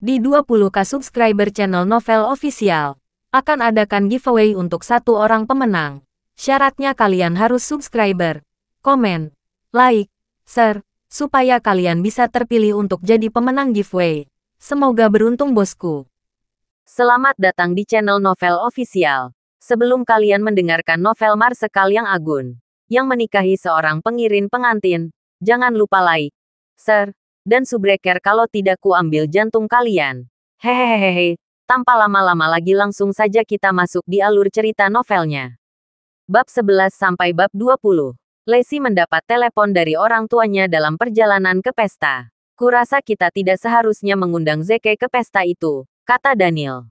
Di 20K subscriber channel Novel Official, akan adakan giveaway untuk satu orang pemenang. Syaratnya kalian harus subscriber, komen, like, share, supaya kalian bisa terpilih untuk jadi pemenang giveaway. Semoga beruntung bosku. Selamat datang di channel Novel Official. Sebelum kalian mendengarkan novel Marsekal yang Agun, yang menikahi seorang pengiring pengantin, jangan lupa like, share, dan subscribe kalau tidak ku ambil jantung kalian. Hehehehe, tanpa lama-lama lagi langsung saja kita masuk di alur cerita novelnya. Bab 11 sampai bab 20. Lexi mendapat telepon dari orang tuanya dalam perjalanan ke pesta. Kurasa kita tidak seharusnya mengundang Zeke ke pesta itu, kata Daniel.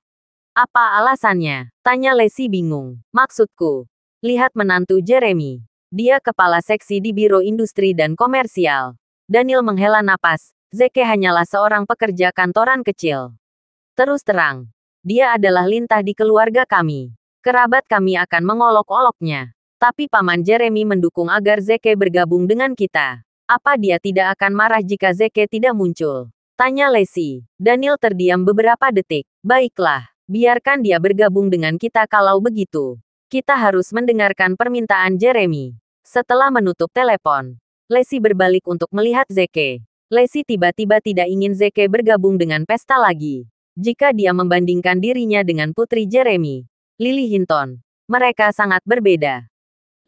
Apa alasannya? Tanya Lexi bingung. Maksudku, lihat menantu Jeremy. Dia kepala seksi di Biro Industri dan Komersial. Daniel menghela napas. Zeke hanyalah seorang pekerja kantoran kecil. Terus terang, dia adalah lintah di keluarga kami. Kerabat kami akan mengolok-oloknya. Tapi Paman Jeremy mendukung agar Zeke bergabung dengan kita. Apa dia tidak akan marah jika Zeke tidak muncul? Tanya Lexi. Daniel terdiam beberapa detik. Baiklah, biarkan dia bergabung dengan kita kalau begitu. Kita harus mendengarkan permintaan Jeremy. Setelah menutup telepon, Lexi berbalik untuk melihat Zeke. Lexi tiba-tiba tidak ingin Zeke bergabung dengan pesta lagi. Jika dia membandingkan dirinya dengan putri Jeremy, Lily Hinton, mereka sangat berbeda.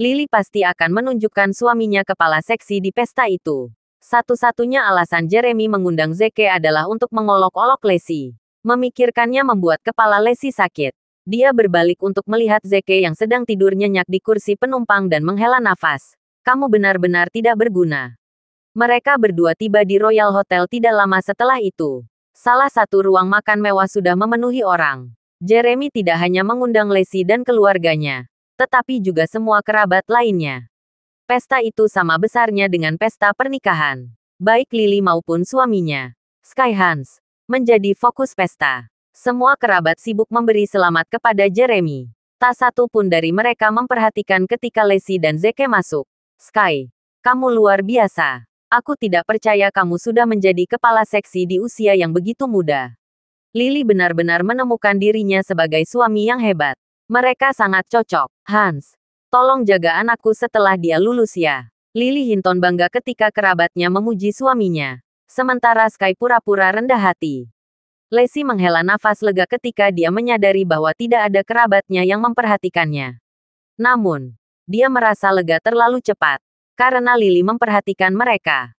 Lily pasti akan menunjukkan suaminya kepala seksi di pesta itu. Satu-satunya alasan Jeremy mengundang Zeke adalah untuk mengolok-olok Lexi. Memikirkannya membuat kepala Lexi sakit. Dia berbalik untuk melihat Zeke yang sedang tidur nyenyak di kursi penumpang dan menghela nafas. Kamu benar-benar tidak berguna. Mereka berdua tiba di Royal Hotel tidak lama setelah itu. Salah satu ruang makan mewah sudah memenuhi orang. Jeremy tidak hanya mengundang Lexi dan keluarganya, tetapi juga semua kerabat lainnya. Pesta itu sama besarnya dengan pesta pernikahan. Baik Lily maupun suaminya, Sky Hans, menjadi fokus pesta. Semua kerabat sibuk memberi selamat kepada Jeremy. Tak satu pun dari mereka memperhatikan ketika Lexi dan Zeke masuk. Sky, kamu luar biasa. Aku tidak percaya kamu sudah menjadi kepala seksi di usia yang begitu muda. Lily benar-benar menemukan dirinya sebagai suami yang hebat. Mereka sangat cocok. Hans, tolong jaga anakku setelah dia lulus ya. Lily Hinton bangga ketika kerabatnya memuji suaminya. Sementara Sky pura-pura rendah hati. Lexi menghela nafas lega ketika dia menyadari bahwa tidak ada kerabatnya yang memperhatikannya. Namun, dia merasa lega terlalu cepat. Karena Lily memperhatikan mereka.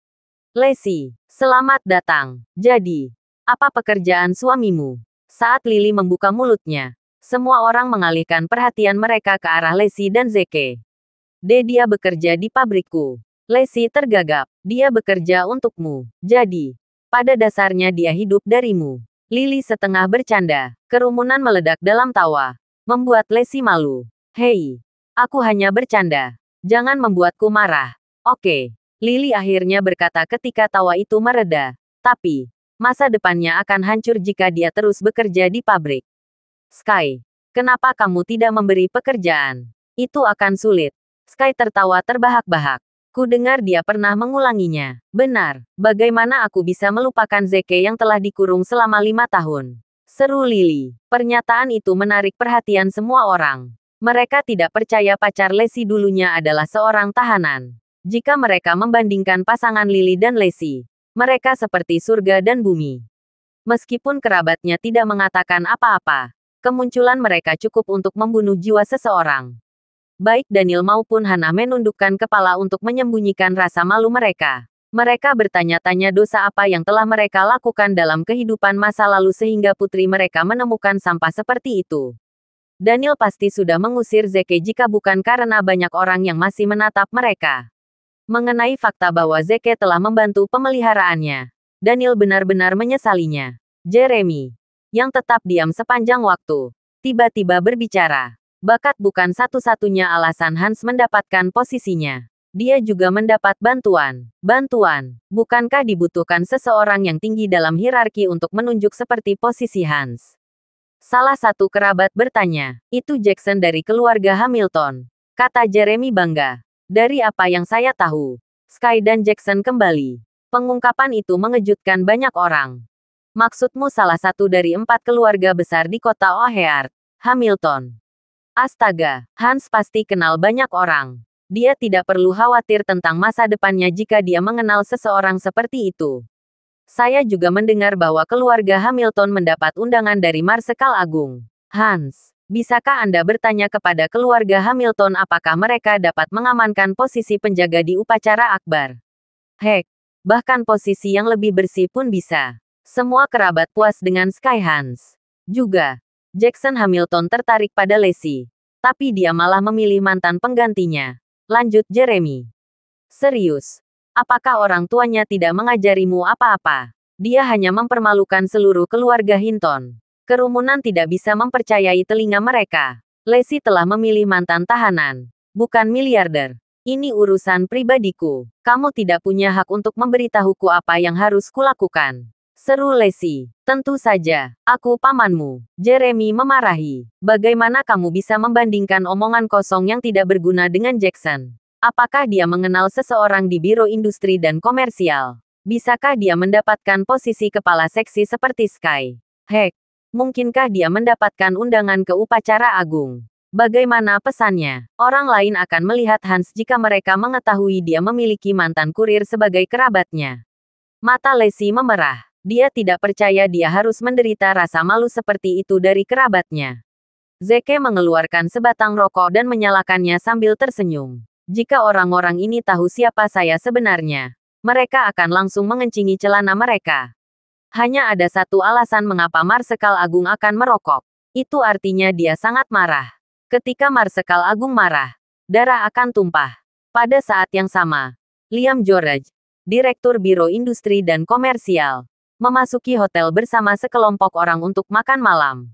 Lexi, selamat datang. Jadi, apa pekerjaan suamimu? Saat Lily membuka mulutnya, semua orang mengalihkan perhatian mereka ke arah Lexi dan Zeke. Dia bekerja di pabrikku. Lexi tergagap. Dia bekerja untukmu. Jadi, pada dasarnya dia hidup darimu. Lily setengah bercanda. Kerumunan meledak dalam tawa. Membuat Lexi malu. Hei, aku hanya bercanda. Jangan membuatku marah. Oke. Lily akhirnya berkata ketika tawa itu mereda. Tapi, masa depannya akan hancur jika dia terus bekerja di pabrik. Sky, kenapa kamu tidak memberi pekerjaan? Itu akan sulit. Sky tertawa terbahak-bahak. Ku dengar dia pernah mengulanginya. Benar, bagaimana aku bisa melupakan Zeke yang telah dikurung selama 5 tahun? Seru Lily. Pernyataan itu menarik perhatian semua orang. Mereka tidak percaya pacar Lexi dulunya adalah seorang tahanan. Jika mereka membandingkan pasangan Lily dan Lexi, mereka seperti surga dan bumi. Meskipun kerabatnya tidak mengatakan apa-apa, kemunculan mereka cukup untuk membunuh jiwa seseorang. Baik Daniel maupun Hannah menundukkan kepala untuk menyembunyikan rasa malu mereka. Mereka bertanya-tanya dosa apa yang telah mereka lakukan dalam kehidupan masa lalu sehingga putri mereka menemukan sampah seperti itu. Daniel pasti sudah mengusir Zeke jika bukan karena banyak orang yang masih menatap mereka. Mengenai fakta bahwa Zeke telah membantu pemeliharaannya, Daniel benar-benar menyesalinya. Jeremy, yang tetap diam sepanjang waktu, tiba-tiba berbicara. Bakat bukan satu-satunya alasan Hans mendapatkan posisinya. Dia juga mendapat bantuan. Bantuan, bukankah dibutuhkan seseorang yang tinggi dalam hierarki untuk menunjuk seperti posisi Hans? Salah satu kerabat bertanya, itu Jackson dari keluarga Hamilton. Kata Jeremy bangga. Dari apa yang saya tahu, Sky dan Jackson kembali. Pengungkapan itu mengejutkan banyak orang. Maksudmu salah satu dari 4 keluarga besar di kota O'Hare, Hamilton. Astaga, Hans pasti kenal banyak orang. Dia tidak perlu khawatir tentang masa depannya jika dia mengenal seseorang seperti itu. Saya juga mendengar bahwa keluarga Hamilton mendapat undangan dari Marsekal Agung. Hans, bisakah Anda bertanya kepada keluarga Hamilton apakah mereka dapat mengamankan posisi penjaga di upacara akbar? Heck, bahkan posisi yang lebih bersih pun bisa. Semua kerabat puas dengan Sky Hans. Juga, Jackson Hamilton tertarik pada Lacey. Tapi dia malah memilih mantan penggantinya. Lanjut Jeremy. Serius? Apakah orang tuanya tidak mengajarimu apa-apa? Dia hanya mempermalukan seluruh keluarga Hinton. Kerumunan tidak bisa mempercayai telinga mereka. Lacey telah memilih mantan tahanan, bukan miliarder. Ini urusan pribadiku. Kamu tidak punya hak untuk memberitahuku apa yang harus kulakukan. Seru Lacey. Tentu saja, aku pamanmu. Jeremy memarahi. Bagaimana kamu bisa membandingkan omongan kosong yang tidak berguna dengan Jackson? Apakah dia mengenal seseorang di Biro Industri dan Komersial? Bisakah dia mendapatkan posisi kepala seksi seperti Sky? Heck, mungkinkah dia mendapatkan undangan ke upacara agung? Bagaimana pesannya? Orang lain akan melihat Hans jika mereka mengetahui dia memiliki mantan kurir sebagai kerabatnya. Mata Lacey memerah. Dia tidak percaya dia harus menderita rasa malu seperti itu dari kerabatnya. Zeke mengeluarkan sebatang rokok dan menyalakannya sambil tersenyum. Jika orang-orang ini tahu siapa saya sebenarnya, mereka akan langsung mengencingi celana mereka. Hanya ada satu alasan mengapa Marsekal Agung akan merokok. Itu artinya dia sangat marah. Ketika Marsekal Agung marah, darah akan tumpah. Pada saat yang sama, Liam George, Direktur Biro Industri dan Komersial, memasuki hotel bersama sekelompok orang untuk makan malam.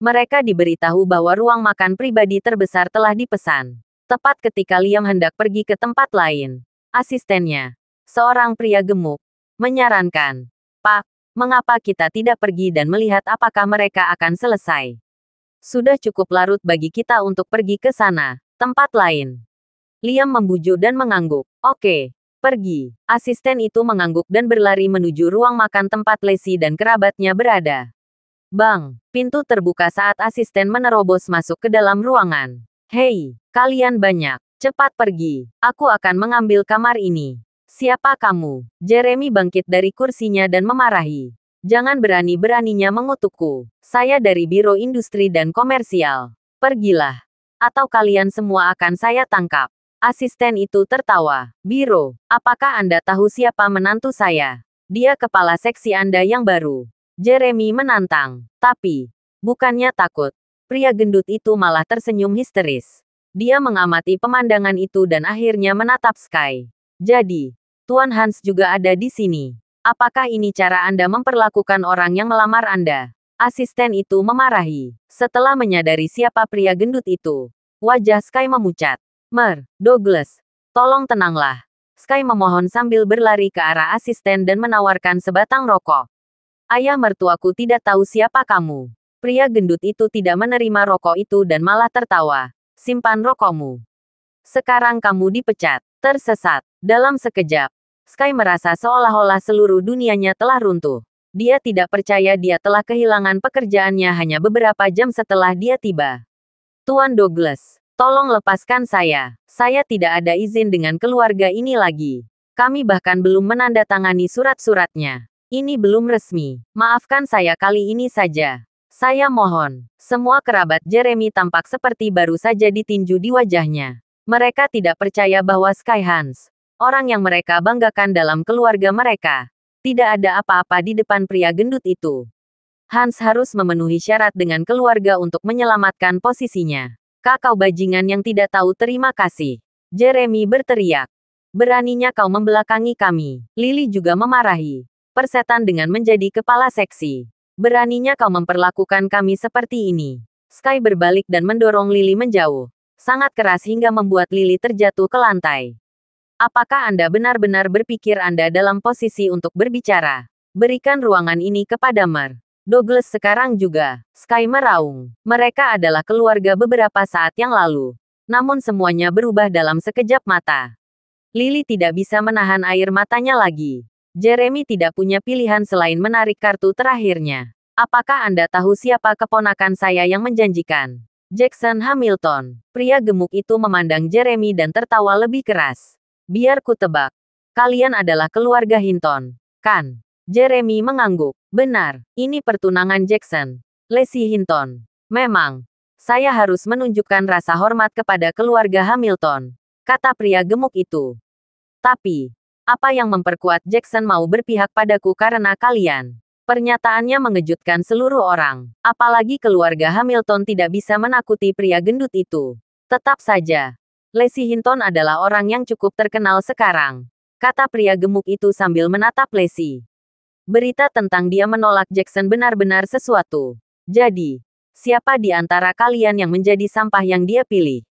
Mereka diberitahu bahwa ruang makan pribadi terbesar telah dipesan. Tepat ketika Liam hendak pergi ke tempat lain, asistennya, seorang pria gemuk, menyarankan, "Pak, mengapa kita tidak pergi dan melihat apakah mereka akan selesai? Sudah cukup larut bagi kita untuk pergi ke sana, tempat lain." Liam membujuk dan mengangguk. "Oke. Pergi." Asisten itu mengangguk dan berlari menuju ruang makan tempat Lacey dan kerabatnya berada. Bang! Pintu terbuka saat asisten menerobos masuk ke dalam ruangan. "Hei, kalian banyak. Cepat pergi. Aku akan mengambil kamar ini." "Siapa kamu?" Jeremy bangkit dari kursinya dan memarahi. "Jangan berani-beraninya mengutukku. Saya dari Biro Industri dan Komersial. Pergilah. Atau kalian semua akan saya tangkap." Asisten itu tertawa. "Biro, apakah Anda tahu siapa menantu saya? Dia kepala seksi Anda yang baru." Jeremy menantang. Tapi, bukannya takut. Pria gendut itu malah tersenyum histeris. Dia mengamati pemandangan itu dan akhirnya menatap Sky. "Jadi, Tuan Hans juga ada di sini. Apakah ini cara Anda memperlakukan orang yang melamar Anda?" Asisten itu memarahi. Setelah menyadari siapa pria gendut itu, wajah Sky memucat. Douglas, tolong tenanglah." Sky memohon sambil berlari ke arah asisten dan menawarkan sebatang rokok. "Ayah mertuaku tidak tahu siapa kamu." Pria gendut itu tidak menerima rokok itu dan malah tertawa. "Simpan rokokmu. Sekarang kamu dipecat." Tersesat. Dalam sekejap, Sky merasa seolah-olah seluruh dunianya telah runtuh. Dia tidak percaya dia telah kehilangan pekerjaannya hanya beberapa jam setelah dia tiba. "Tuan Douglas, tolong lepaskan saya. Saya tidak ada izin dengan keluarga ini lagi. Kami bahkan belum menandatangani surat-suratnya. Ini belum resmi. Maafkan saya kali ini saja. Saya mohon." Semua kerabat Jeremy tampak seperti baru saja ditinju di wajahnya. Mereka tidak percaya bahwa Sky Hans, orang yang mereka banggakan dalam keluarga mereka, tidak ada apa-apa di depan pria gendut itu. Hans harus memenuhi syarat dengan keluarga untuk menyelamatkan posisinya. "Kakau bajingan yang tidak tahu terima kasih." Jeremy berteriak. "Beraninya kau membelakangi kami." Lily juga memarahi. "Persetan dengan menjadi kepala seksi. Beraninya kau memperlakukan kami seperti ini." Sky berbalik dan mendorong Lily menjauh. Sangat keras hingga membuat Lily terjatuh ke lantai. "Apakah Anda benar-benar berpikir Anda dalam posisi untuk berbicara? Berikan ruangan ini kepada Douglas sekarang juga." Sky meraung. Mereka adalah keluarga beberapa saat yang lalu. Namun semuanya berubah dalam sekejap mata. Lily tidak bisa menahan air matanya lagi. Jeremy tidak punya pilihan selain menarik kartu terakhirnya. Apakah Anda tahu siapa keponakan saya yang menjanjikan? Jackson Hamilton. Pria gemuk itu memandang Jeremy dan tertawa lebih keras. Biar ku tebak. Kalian adalah keluarga Hinton, kan? Jeremy mengangguk. Benar, ini pertunangan Jackson. Lacey Hinton. Memang. Saya harus menunjukkan rasa hormat kepada keluarga Hamilton, kata pria gemuk itu. Tapi, apa yang memperkuat Jackson mau berpihak padaku karena kalian? Pernyataannya mengejutkan seluruh orang. Apalagi keluarga Hamilton tidak bisa menakuti pria gendut itu. Tetap saja, Lacey Hinton adalah orang yang cukup terkenal sekarang, kata pria gemuk itu sambil menatap Lacey. Berita tentang dia menolak Jackson benar-benar sesuatu. Jadi, siapa di antara kalian yang menjadi sampah yang dia pilih?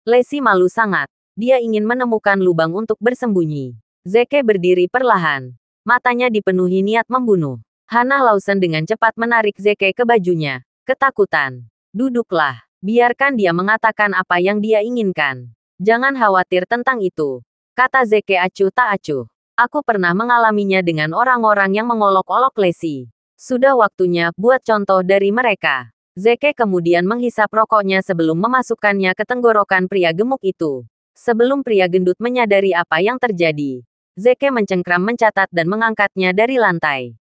Lacey malu sangat. Dia ingin menemukan lubang untuk bersembunyi. Zeke berdiri perlahan. Matanya dipenuhi niat membunuh. Hannah Lawson dengan cepat menarik Zeke ke bajunya. Ketakutan. Duduklah. Biarkan dia mengatakan apa yang dia inginkan. Jangan khawatir tentang itu, kata Zeke acuh tak acuh. Aku pernah mengalaminya dengan orang-orang yang mengolok-olok Lacey. Sudah waktunya buat contoh dari mereka. Zeke kemudian menghisap rokoknya sebelum memasukkannya ke tenggorokan pria gemuk itu. Sebelum pria gendut menyadari apa yang terjadi, Zeke mencengkram mencatat dan mengangkatnya dari lantai.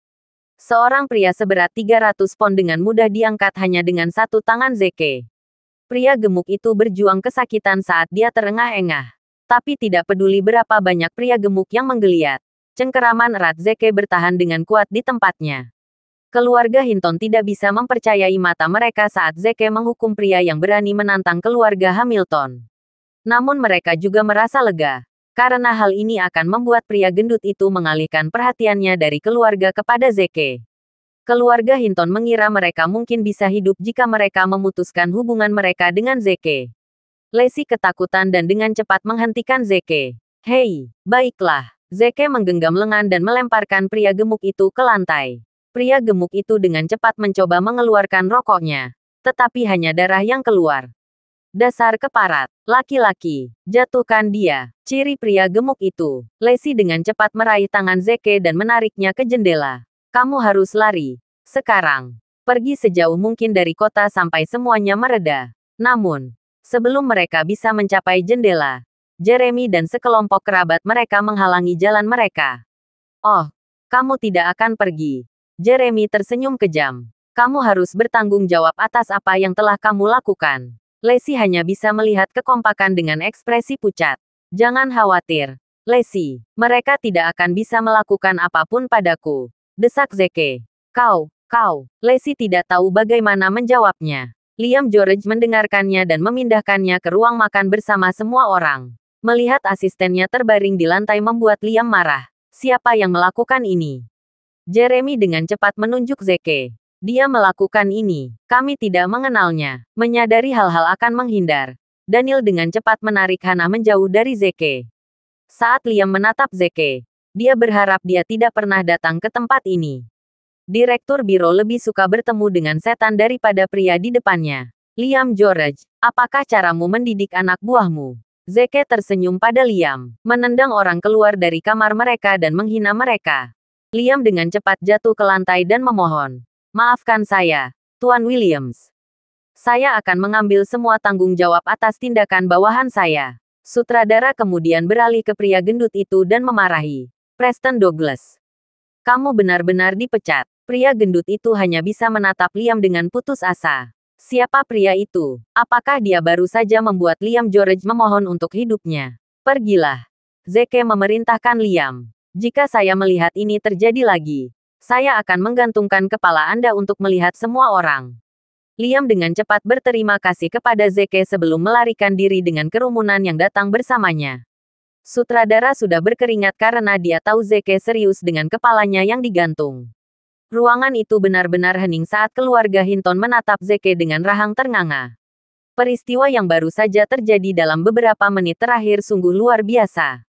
Seorang pria seberat 300 pon dengan mudah diangkat hanya dengan satu tangan Zeke. Pria gemuk itu berjuang kesakitan saat dia terengah-engah. Tapi tidak peduli berapa banyak pria gemuk yang menggeliat. Cengkeraman erat Zeke bertahan dengan kuat di tempatnya. Keluarga Hinton tidak bisa mempercayai mata mereka saat Zeke menghukum pria yang berani menantang keluarga Hamilton. Namun mereka juga merasa lega. Karena hal ini akan membuat pria gendut itu mengalihkan perhatiannya dari keluarga kepada Zeke. Keluarga Hinton mengira mereka mungkin bisa hidup jika mereka memutuskan hubungan mereka dengan Zeke. Lacey ketakutan dan dengan cepat menghentikan Zeke. Hei, baiklah. Zeke menggenggam lengan dan melemparkan pria gemuk itu ke lantai. Pria gemuk itu dengan cepat mencoba mengeluarkan rokoknya. Tetapi hanya darah yang keluar. Dasar keparat, laki-laki, jatuhkan dia, ciri pria gemuk itu. Lacey dengan cepat meraih tangan Zeke dan menariknya ke jendela. Kamu harus lari. Sekarang. Pergi sejauh mungkin dari kota sampai semuanya mereda. Namun, sebelum mereka bisa mencapai jendela, Jeremy dan sekelompok kerabat mereka menghalangi jalan mereka. Oh, kamu tidak akan pergi. Jeremy tersenyum kejam. Kamu harus bertanggung jawab atas apa yang telah kamu lakukan. Lacey hanya bisa melihat kekompakan dengan ekspresi pucat. Jangan khawatir, Lacey. Mereka tidak akan bisa melakukan apapun padaku. Desak Zeke. Kau. Lacey tidak tahu bagaimana menjawabnya. Liam George mendengarkannya dan memindahkannya ke ruang makan bersama semua orang. Melihat asistennya terbaring di lantai membuat Liam marah. Siapa yang melakukan ini? Jeremy dengan cepat menunjuk Zeke. Dia melakukan ini. Kami tidak mengenalnya. Menyadari hal-hal akan menghindar. Daniel dengan cepat menarik Hannah menjauh dari Zeke. Saat Liam menatap Zeke, dia berharap dia tidak pernah datang ke tempat ini. Direktur biro lebih suka bertemu dengan setan daripada pria di depannya. Liam George, apakah caramu mendidik anak buahmu? Zeke tersenyum pada Liam, menendang orang keluar dari kamar mereka dan menghina mereka. Liam dengan cepat jatuh ke lantai dan memohon. Maafkan saya, Tuan Williams. Saya akan mengambil semua tanggung jawab atas tindakan bawahan saya. Sutradara kemudian beralih ke pria gendut itu dan memarahi. Preston Douglas. Kamu benar-benar dipecat. Pria gendut itu hanya bisa menatap Liam dengan putus asa. Siapa pria itu? Apakah dia baru saja membuat Liam George memohon untuk hidupnya? Pergilah. Zeke memerintahkan Liam. Jika saya melihat ini terjadi lagi, saya akan menggantungkan kepala Anda untuk melihat semua orang. Liam dengan cepat berterima kasih kepada Zeke sebelum melarikan diri dengan kerumunan yang datang bersamanya. Sutradara sudah berkeringat karena dia tahu Zeke serius dengan kepalanya yang digantung. Ruangan itu benar-benar hening saat keluarga Hinton menatap Zeke dengan rahang ternganga. Peristiwa yang baru saja terjadi dalam beberapa menit terakhir sungguh luar biasa.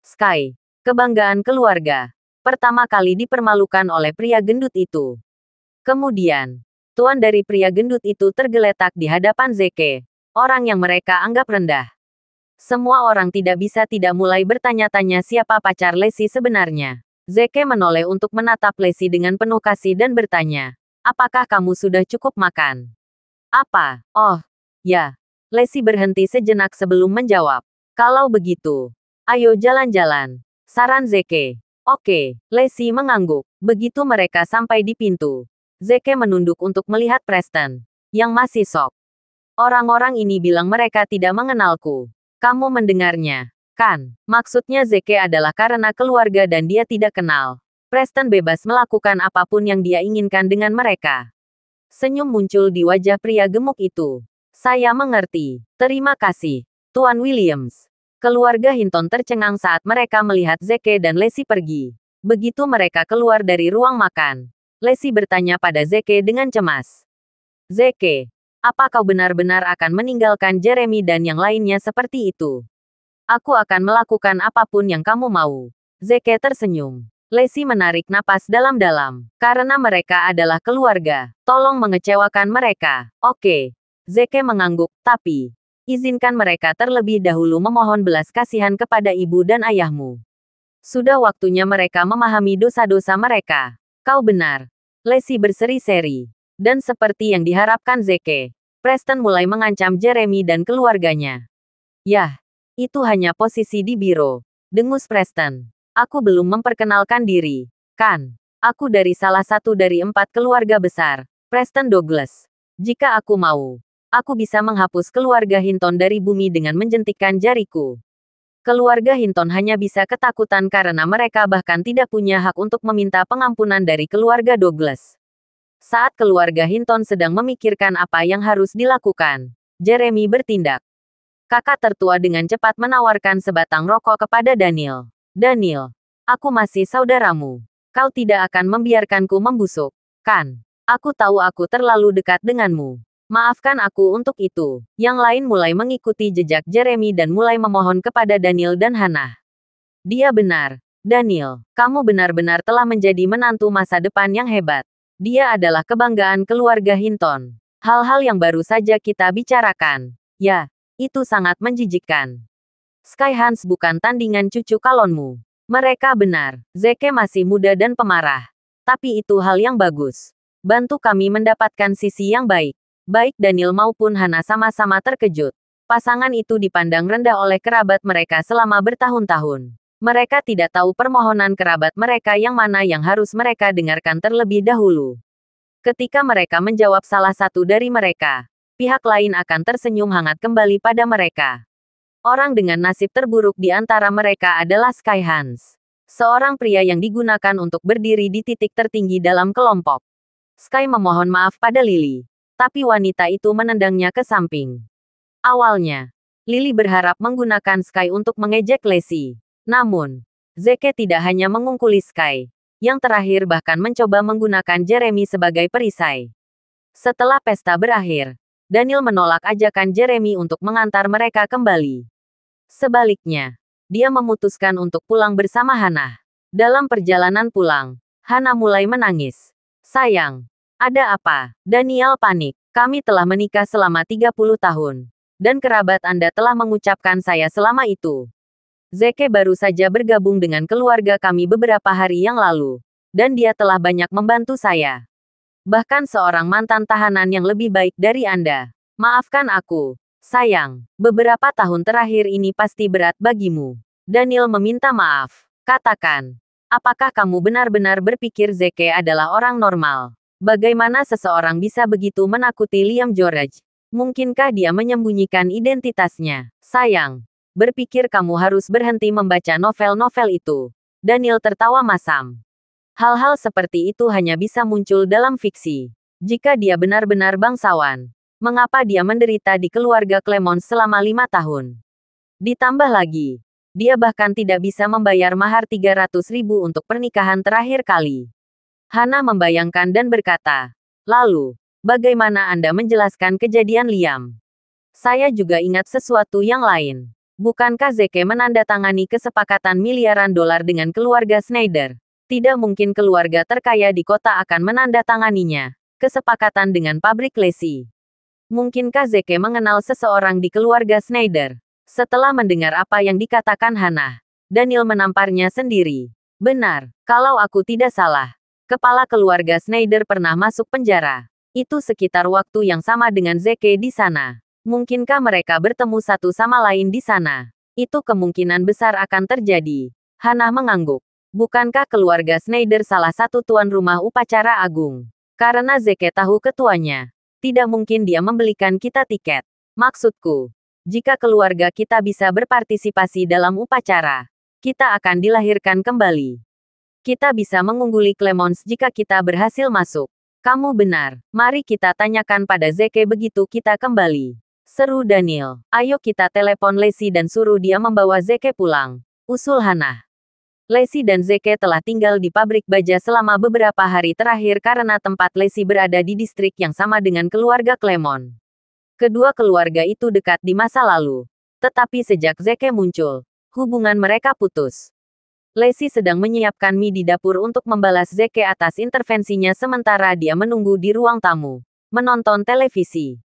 Sky, kebanggaan keluarga, pertama kali dipermalukan oleh pria gendut itu. Kemudian, tuan dari pria gendut itu tergeletak di hadapan Zeke, orang yang mereka anggap rendah. Semua orang tidak bisa tidak mulai bertanya-tanya siapa pacar Lacey sebenarnya. Zeke menoleh untuk menatap Lacey dengan penuh kasih dan bertanya, apakah kamu sudah cukup makan? Apa? Oh, ya. Lacey berhenti sejenak sebelum menjawab. Kalau begitu, ayo jalan-jalan. Saran Zeke. Oke, Lacey mengangguk. Begitu mereka sampai di pintu, Zeke menunduk untuk melihat Preston, yang masih shock. Orang-orang ini bilang mereka tidak mengenalku. Kamu mendengarnya, kan? Maksudnya Zeke adalah karena keluarga dan dia tidak kenal. Preston bebas melakukan apapun yang dia inginkan dengan mereka. Senyum muncul di wajah pria gemuk itu. Saya mengerti. Terima kasih, Tuan Williams. Keluarga Hinton tercengang saat mereka melihat Zeke dan Lacey pergi. Begitu mereka keluar dari ruang makan, Lacey bertanya pada Zeke dengan cemas. Zeke, apa kau benar-benar akan meninggalkan Jeremy dan yang lainnya seperti itu? Aku akan melakukan apapun yang kamu mau. Zeke tersenyum. Lacey menarik napas dalam-dalam. Karena mereka adalah keluarga, tolong mengecewakan mereka. Oke. Zeke mengangguk, tapi izinkan mereka terlebih dahulu memohon belas kasihan kepada ibu dan ayahmu. Sudah waktunya mereka memahami dosa-dosa mereka. Kau benar. Lacey berseri-seri. Dan seperti yang diharapkan Zeke, Preston mulai mengancam Jeremy dan keluarganya. Yah, itu hanya posisi di biro, dengus Preston. Aku belum memperkenalkan diri, kan? Aku dari salah satu dari 4 keluarga besar, Preston Douglas. Jika aku mau, aku bisa menghapus keluarga Hinton dari bumi dengan menjentikkan jariku. Keluarga Hinton hanya bisa ketakutan karena mereka bahkan tidak punya hak untuk meminta pengampunan dari keluarga Douglas. Saat keluarga Hinton sedang memikirkan apa yang harus dilakukan, Jeremy bertindak. Kakak tertua dengan cepat menawarkan sebatang rokok kepada Daniel. Daniel, aku masih saudaramu. Kau tidak akan membiarkanku membusuk, kan? Aku tahu aku terlalu dekat denganmu. Maafkan aku untuk itu. Yang lain mulai mengikuti jejak Jeremy dan mulai memohon kepada Daniel dan Hannah. Dia benar. Daniel, kamu benar-benar telah menjadi menantu masa depan yang hebat. Dia adalah kebanggaan keluarga Hinton. Hal-hal yang baru saja kita bicarakan. Ya, itu sangat menjijikkan. Skyhans bukan tandingan cucu kalonmu. Mereka benar. Zeke masih muda dan pemarah. Tapi itu hal yang bagus. Bantu kami mendapatkan sisi yang baik. Baik Daniel maupun Hannah sama-sama terkejut. Pasangan itu dipandang rendah oleh kerabat mereka selama bertahun-tahun. Mereka tidak tahu permohonan kerabat mereka yang mana yang harus mereka dengarkan terlebih dahulu. Ketika mereka menjawab salah satu dari mereka, pihak lain akan tersenyum hangat kembali pada mereka. Orang dengan nasib terburuk di antara mereka adalah Skyhans. Seorang pria yang digunakan untuk berdiri di titik tertinggi dalam kelompok. Sky memohon maaf pada Lily. Tapi wanita itu menendangnya ke samping. Awalnya, Lily berharap menggunakan Sky untuk mengejek Lacey. Namun, Zeke tidak hanya mengungkuli Sky. Yang terakhir bahkan mencoba menggunakan Jeremy sebagai perisai. Setelah pesta berakhir, Daniel menolak ajakan Jeremy untuk mengantar mereka kembali. Sebaliknya, dia memutuskan untuk pulang bersama Hannah. Dalam perjalanan pulang, Hannah mulai menangis. Sayang, ada apa? Daniel panik. Kami telah menikah selama 30 tahun. Dan kerabat Anda telah mengucapkan saya selama itu. Zeke baru saja bergabung dengan keluarga kami beberapa hari yang lalu. Dan dia telah banyak membantu saya. Bahkan seorang mantan tahanan yang lebih baik dari Anda. Maafkan aku, sayang. Beberapa tahun terakhir ini pasti berat bagimu. Daniel meminta maaf. Katakan, apakah kamu benar-benar berpikir Zeke adalah orang normal? Bagaimana seseorang bisa begitu menakuti Liam George? Mungkinkah dia menyembunyikan identitasnya? Sayang, berpikir kamu harus berhenti membaca novel-novel itu. Daniel tertawa masam. Hal-hal seperti itu hanya bisa muncul dalam fiksi. Jika dia benar-benar bangsawan, mengapa dia menderita di keluarga Clemons selama 5 tahun? Ditambah lagi, dia bahkan tidak bisa membayar mahar 300.000 untuk pernikahan terakhir kali. Hannah membayangkan dan berkata, lalu, bagaimana Anda menjelaskan kejadian Liam? Saya juga ingat sesuatu yang lain. Bukankah Zeke menandatangani kesepakatan miliaran dolar dengan keluarga Schneider? Tidak mungkin keluarga terkaya di kota akan menandatanganinya. Kesepakatan dengan pabrik Lacey. Mungkinkah Zeke mengenal seseorang di keluarga Schneider? Setelah mendengar apa yang dikatakan Hannah, Daniel menamparnya sendiri. Benar, kalau aku tidak salah. Kepala keluarga Schneider pernah masuk penjara. Itu sekitar waktu yang sama dengan Zeke di sana. Mungkinkah mereka bertemu satu sama lain di sana? Itu kemungkinan besar akan terjadi. Hana mengangguk. Bukankah keluarga Schneider salah satu tuan rumah upacara agung? Karena Zeke tahu ketuanya. Tidak mungkin dia membelikan kita tiket. Maksudku, jika keluarga kita bisa berpartisipasi dalam upacara, kita akan dilahirkan kembali. Kita bisa mengungguli Clemons jika kita berhasil masuk. Kamu benar. Mari kita tanyakan pada Zeke begitu kita kembali. Seru Daniel. Ayo kita telepon Lacey dan suruh dia membawa Zeke pulang. Usul Hana. Lacey dan Zeke telah tinggal di pabrik baja selama beberapa hari terakhir karena tempat Lacey berada di distrik yang sama dengan keluarga Clemon. Kedua keluarga itu dekat di masa lalu. Tetapi sejak Zeke muncul, hubungan mereka putus. Lacey sedang menyiapkan mie di dapur untuk membalas Zeke atas intervensinya sementara dia menunggu di ruang tamu, menonton televisi.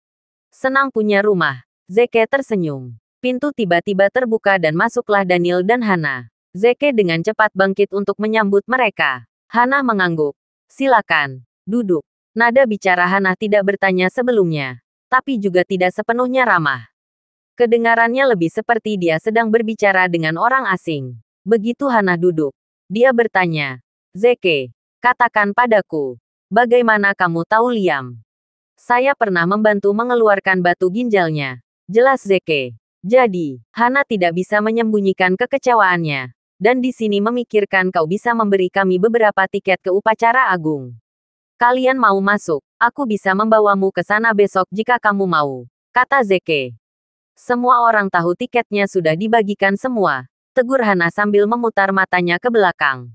Senang punya rumah. Zeke tersenyum. Pintu tiba-tiba terbuka dan masuklah Daniel dan Hana. Zeke dengan cepat bangkit untuk menyambut mereka. Hana mengangguk. Silakan, duduk. Nada bicara Hana tidak bertanya sebelumnya, tapi juga tidak sepenuhnya ramah. Kedengarannya lebih seperti dia sedang berbicara dengan orang asing. Begitu Hana duduk, dia bertanya, Zeke, katakan padaku, bagaimana kamu tahu Liam? Saya pernah membantu mengeluarkan batu ginjalnya. Jelas Zeke. Jadi, Hana tidak bisa menyembunyikan kekecewaannya. Dan di sini memikirkan kau bisa memberi kami beberapa tiket ke upacara agung. Kalian mau masuk, aku bisa membawamu ke sana besok jika kamu mau, kata Zeke. Semua orang tahu tiketnya sudah dibagikan semua. Tegur Hana sambil memutar matanya ke belakang.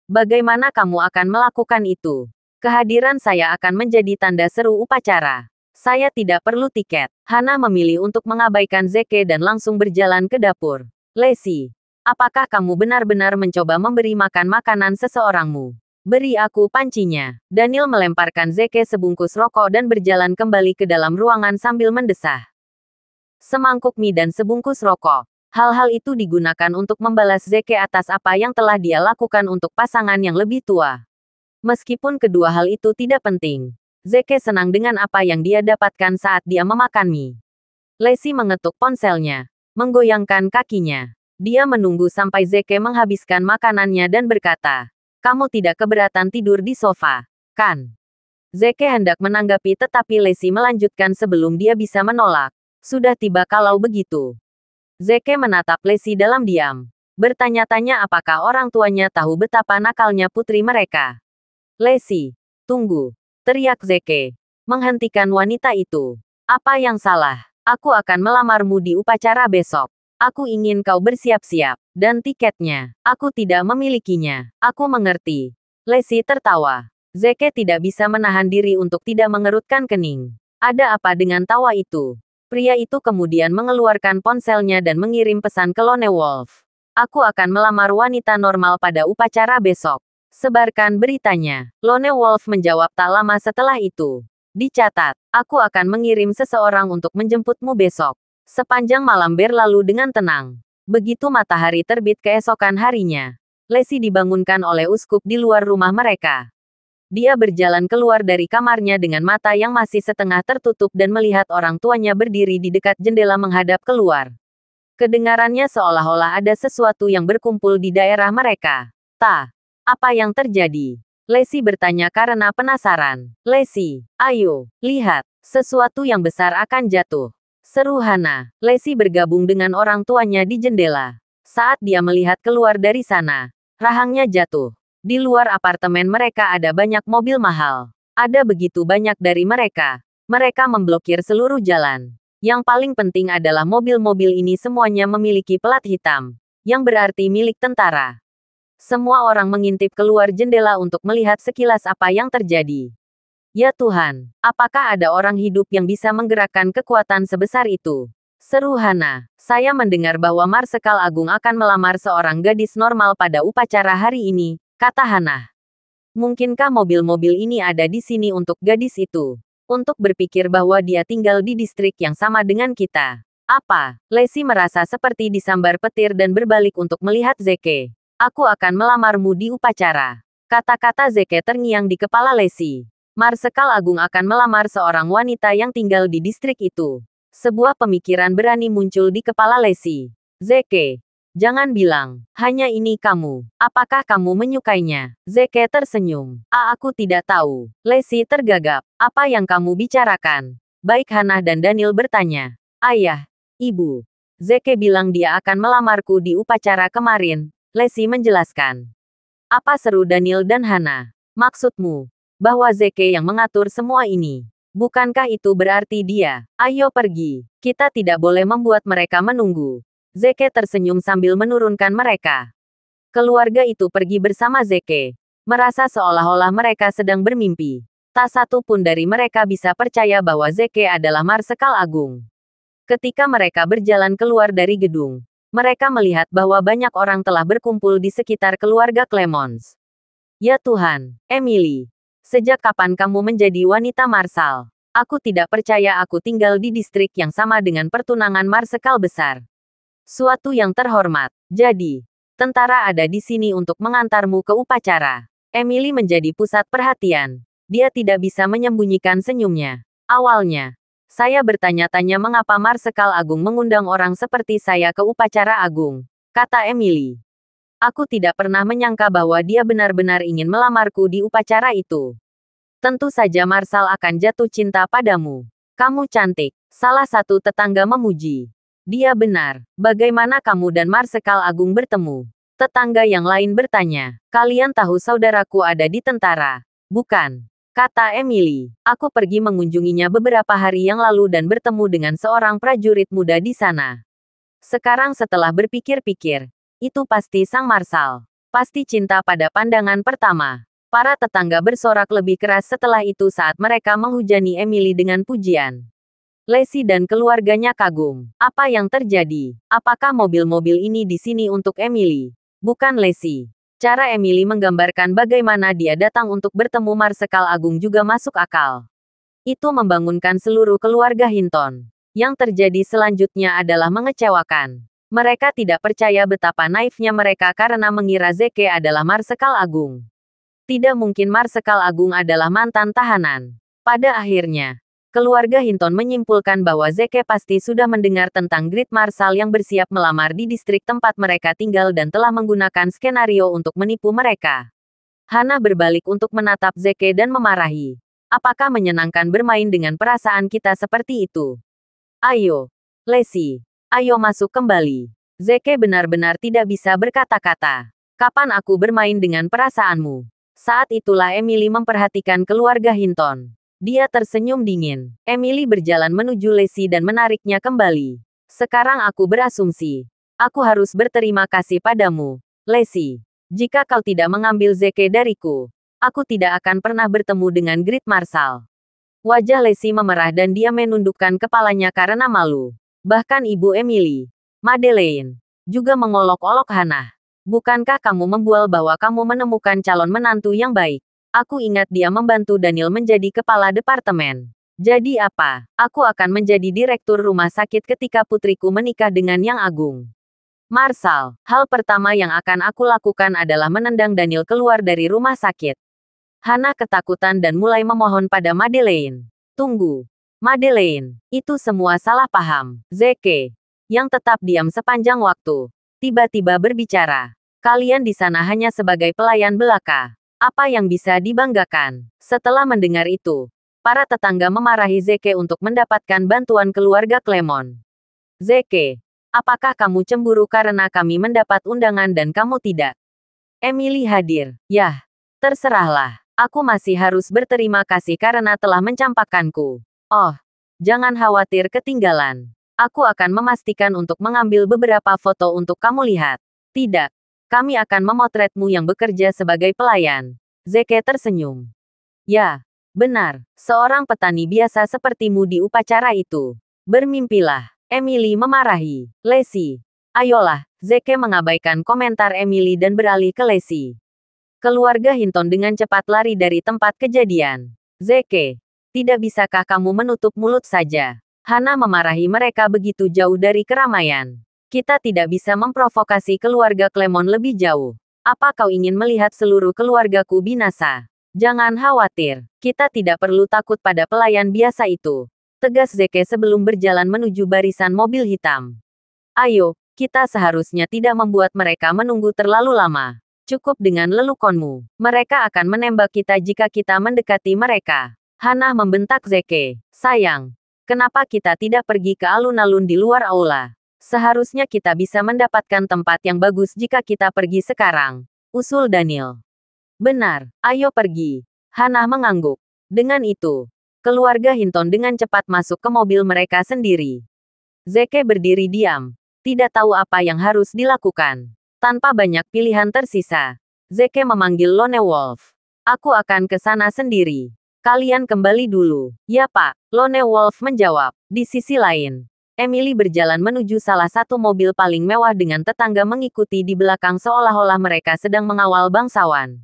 Bagaimana kamu akan melakukan itu? Kehadiran saya akan menjadi tanda seru upacara. Saya tidak perlu tiket. Hana memilih untuk mengabaikan Zeke dan langsung berjalan ke dapur. Lacey, apakah kamu benar-benar mencoba memberi makan makanan seseorangmu? Beri aku pancinya. Daniel melemparkan Zeke sebungkus rokok dan berjalan kembali ke dalam ruangan sambil mendesah. Semangkuk mie dan sebungkus rokok. Hal-hal itu digunakan untuk membalas Zeke atas apa yang telah dia lakukan untuk pasangan yang lebih tua. Meskipun kedua hal itu tidak penting, Zeke senang dengan apa yang dia dapatkan saat dia memakan mie. Lacey mengetuk ponselnya, menggoyangkan kakinya. Dia menunggu sampai Zeke menghabiskan makanannya dan berkata, kamu tidak keberatan tidur di sofa, kan? Zeke hendak menanggapi tetapi Lacey melanjutkan sebelum dia bisa menolak. Sudah tiba kalau begitu. Zeke menatap Lacey dalam diam. Bertanya-tanya apakah orang tuanya tahu betapa nakalnya putri mereka. Lacey, tunggu. Teriak Zeke. Menghentikan wanita itu. Apa yang salah? Aku akan melamarmu di upacara besok. Aku ingin kau bersiap-siap. Dan tiketnya. Aku tidak memilikinya. Aku mengerti. Lacey tertawa. Zeke tidak bisa menahan diri untuk tidak mengerutkan kening. Ada apa dengan tawa itu? Pria itu kemudian mengeluarkan ponselnya dan mengirim pesan ke Lone Wolf. Aku akan melamar wanita normal pada upacara besok. Sebarkan beritanya. Lone Wolf menjawab tak lama setelah itu. Dicatat, aku akan mengirim seseorang untuk menjemputmu besok. Sepanjang malam berlalu dengan tenang. Begitu matahari terbit keesokan harinya, Lacey dibangunkan oleh uskup di luar rumah mereka. Dia berjalan keluar dari kamarnya dengan mata yang masih setengah tertutup dan melihat orang tuanya berdiri di dekat jendela menghadap keluar. Kedengarannya seolah-olah ada sesuatu yang berkumpul di daerah mereka. Apa yang terjadi? Lacey bertanya karena penasaran. Lacey, ayo, lihat, sesuatu yang besar akan jatuh. Seru Hana. Lacey bergabung dengan orang tuanya di jendela. Saat dia melihat keluar dari sana, rahangnya jatuh. Di luar apartemen mereka ada banyak mobil mahal. Ada begitu banyak dari mereka. Mereka memblokir seluruh jalan. Yang paling penting adalah mobil-mobil ini semuanya memiliki plat hitam, yang berarti milik tentara. Semua orang mengintip keluar jendela untuk melihat sekilas apa yang terjadi. Ya Tuhan, apakah ada orang hidup yang bisa menggerakkan kekuatan sebesar itu? Seru Hana. Saya mendengar bahwa Marsekal Agung akan melamar seorang gadis normal pada upacara hari ini, kata Hana. Mungkinkah mobil-mobil ini ada di sini untuk gadis itu? Untuk berpikir bahwa dia tinggal di distrik yang sama dengan kita. Apa? Lacey merasa seperti disambar petir dan berbalik untuk melihat Zeke. Aku akan melamarmu di upacara. Kata-kata Zeke terngiang di kepala Lacey. Marsekal Agung akan melamar seorang wanita yang tinggal di distrik itu. Sebuah pemikiran berani muncul di kepala Lacey. Zeke, jangan bilang, hanya ini kamu. Apakah kamu menyukainya? Zeke tersenyum. Aku tidak tahu. Lacey tergagap. Apa yang kamu bicarakan? Baik Hannah dan Daniel bertanya. Ayah, Ibu. Zeke bilang dia akan melamarku di upacara kemarin. Lacey menjelaskan. Apa seru Daniel dan Hannah? Maksudmu, bahwa Zeke yang mengatur semua ini? Bukankah itu berarti dia? Ayo pergi. Kita tidak boleh membuat mereka menunggu. Zeke tersenyum sambil menurunkan mereka. Keluarga itu pergi bersama Zeke. Merasa seolah-olah mereka sedang bermimpi. Tak satu pun dari mereka bisa percaya bahwa Zeke adalah Marsekal Agung. Ketika mereka berjalan keluar dari gedung, mereka melihat bahwa banyak orang telah berkumpul di sekitar keluarga Clemons. Ya Tuhan, Emily. Sejak kapan kamu menjadi wanita marsal? Aku tidak percaya aku tinggal di distrik yang sama dengan pertunangan Marsekal besar. Suatu yang terhormat. Jadi, tentara ada di sini untuk mengantarmu ke upacara. Emily menjadi pusat perhatian. Dia tidak bisa menyembunyikan senyumnya. Awalnya, saya bertanya-tanya mengapa Marsekal Agung mengundang orang seperti saya ke upacara agung, kata Emily. Aku tidak pernah menyangka bahwa dia benar-benar ingin melamarku di upacara itu. Tentu saja Marsal akan jatuh cinta padamu. Kamu cantik, salah satu tetangga memuji. Dia benar, bagaimana kamu dan Marsekal Agung bertemu? Tetangga yang lain bertanya, kalian tahu saudaraku ada di tentara, bukan? Kata Emily, aku pergi mengunjunginya beberapa hari yang lalu dan bertemu dengan seorang prajurit muda di sana. Sekarang setelah berpikir-pikir, itu pasti sang Marsal. Pasti cinta pada pandangan pertama. Para tetangga bersorak lebih keras setelah itu saat mereka menghujani Emily dengan pujian. Lacey dan keluarganya kagum. Apa yang terjadi? Apakah mobil-mobil ini di sini untuk Emily? Bukan Lacey. Cara Emily menggambarkan bagaimana dia datang untuk bertemu Marsekal Agung juga masuk akal. Itu membangunkan seluruh keluarga Hinton. Yang terjadi selanjutnya adalah mengecewakan. Mereka tidak percaya betapa naifnya mereka karena mengira Zeke adalah Marsekal Agung. Tidak mungkin Marsekal Agung adalah mantan tahanan. Pada akhirnya, keluarga Hinton menyimpulkan bahwa Zeke pasti sudah mendengar tentang Great Marshal yang bersiap melamar di distrik tempat mereka tinggal dan telah menggunakan skenario untuk menipu mereka. Hannah berbalik untuk menatap Zeke dan memarahi. Apakah menyenangkan bermain dengan perasaan kita seperti itu? Ayo, Lacey. Ayo masuk kembali. Zeke benar-benar tidak bisa berkata-kata. Kapan aku bermain dengan perasaanmu? Saat itulah Emily memperhatikan keluarga Hinton. Dia tersenyum dingin. Emily berjalan menuju Lacey dan menariknya kembali. Sekarang aku berasumsi. Aku harus berterima kasih padamu, Lacey. Jika kau tidak mengambil Zeke dariku, aku tidak akan pernah bertemu dengan Great Marshal. Wajah Lacey memerah dan dia menundukkan kepalanya karena malu. Bahkan ibu Emily, Madeleine, juga mengolok-olok Hannah. Bukankah kamu membual bahwa kamu menemukan calon menantu yang baik? Aku ingat dia membantu Daniel menjadi kepala departemen. Jadi apa? Aku akan menjadi direktur rumah sakit ketika putriku menikah dengan Yang Agung. Marshal, hal pertama yang akan aku lakukan adalah menendang Daniel keluar dari rumah sakit. Hannah ketakutan dan mulai memohon pada Madeleine. Tunggu. Madeleine, itu semua salah paham. Zeke, yang tetap diam sepanjang waktu, tiba-tiba berbicara. Kalian di sana hanya sebagai pelayan belaka. Apa yang bisa dibanggakan? Setelah mendengar itu, para tetangga memarahi Zeke untuk mendapatkan bantuan keluarga Clemon. Zeke, apakah kamu cemburu karena kami mendapat undangan dan kamu tidak? Emily hadir. Yah, terserahlah. Aku masih harus berterima kasih karena telah mencampakkanku. Oh, jangan khawatir ketinggalan. Aku akan memastikan untuk mengambil beberapa foto untuk kamu lihat. Tidak. Kami akan memotretmu yang bekerja sebagai pelayan. Zeke tersenyum. Ya, benar. Seorang petani biasa sepertimu di upacara itu. Bermimpilah. Emily memarahi. Lacey. Ayolah. Zeke mengabaikan komentar Emily dan beralih ke Lacey. Keluarga Hinton dengan cepat lari dari tempat kejadian. Zeke. Tidak bisakah kamu menutup mulut saja? Hannah memarahi mereka begitu jauh dari keramaian. Kita tidak bisa memprovokasi keluarga Clemon lebih jauh. Apa kau ingin melihat seluruh keluargaku binasa? Jangan khawatir, kita tidak perlu takut pada pelayan biasa itu. Tegas Zeke sebelum berjalan menuju barisan mobil hitam. Ayo, kita seharusnya tidak membuat mereka menunggu terlalu lama. Cukup dengan lelukonmu. Mereka akan menembak kita jika kita mendekati mereka. Hana membentak Zeke. Sayang, kenapa kita tidak pergi ke alun-alun di luar aula? Seharusnya kita bisa mendapatkan tempat yang bagus jika kita pergi sekarang. Usul Daniel. Benar, ayo pergi. Hana mengangguk. Dengan itu, keluarga Hinton dengan cepat masuk ke mobil mereka sendiri. Zeke berdiri diam. Tidak tahu apa yang harus dilakukan. Tanpa banyak pilihan tersisa, Zeke memanggil Lone Wolf. Aku akan ke sana sendiri. Kalian kembali dulu. Ya Pak, Lone Wolf menjawab. Di sisi lain, Emily berjalan menuju salah satu mobil paling mewah dengan tetangga mengikuti di belakang seolah-olah mereka sedang mengawal bangsawan.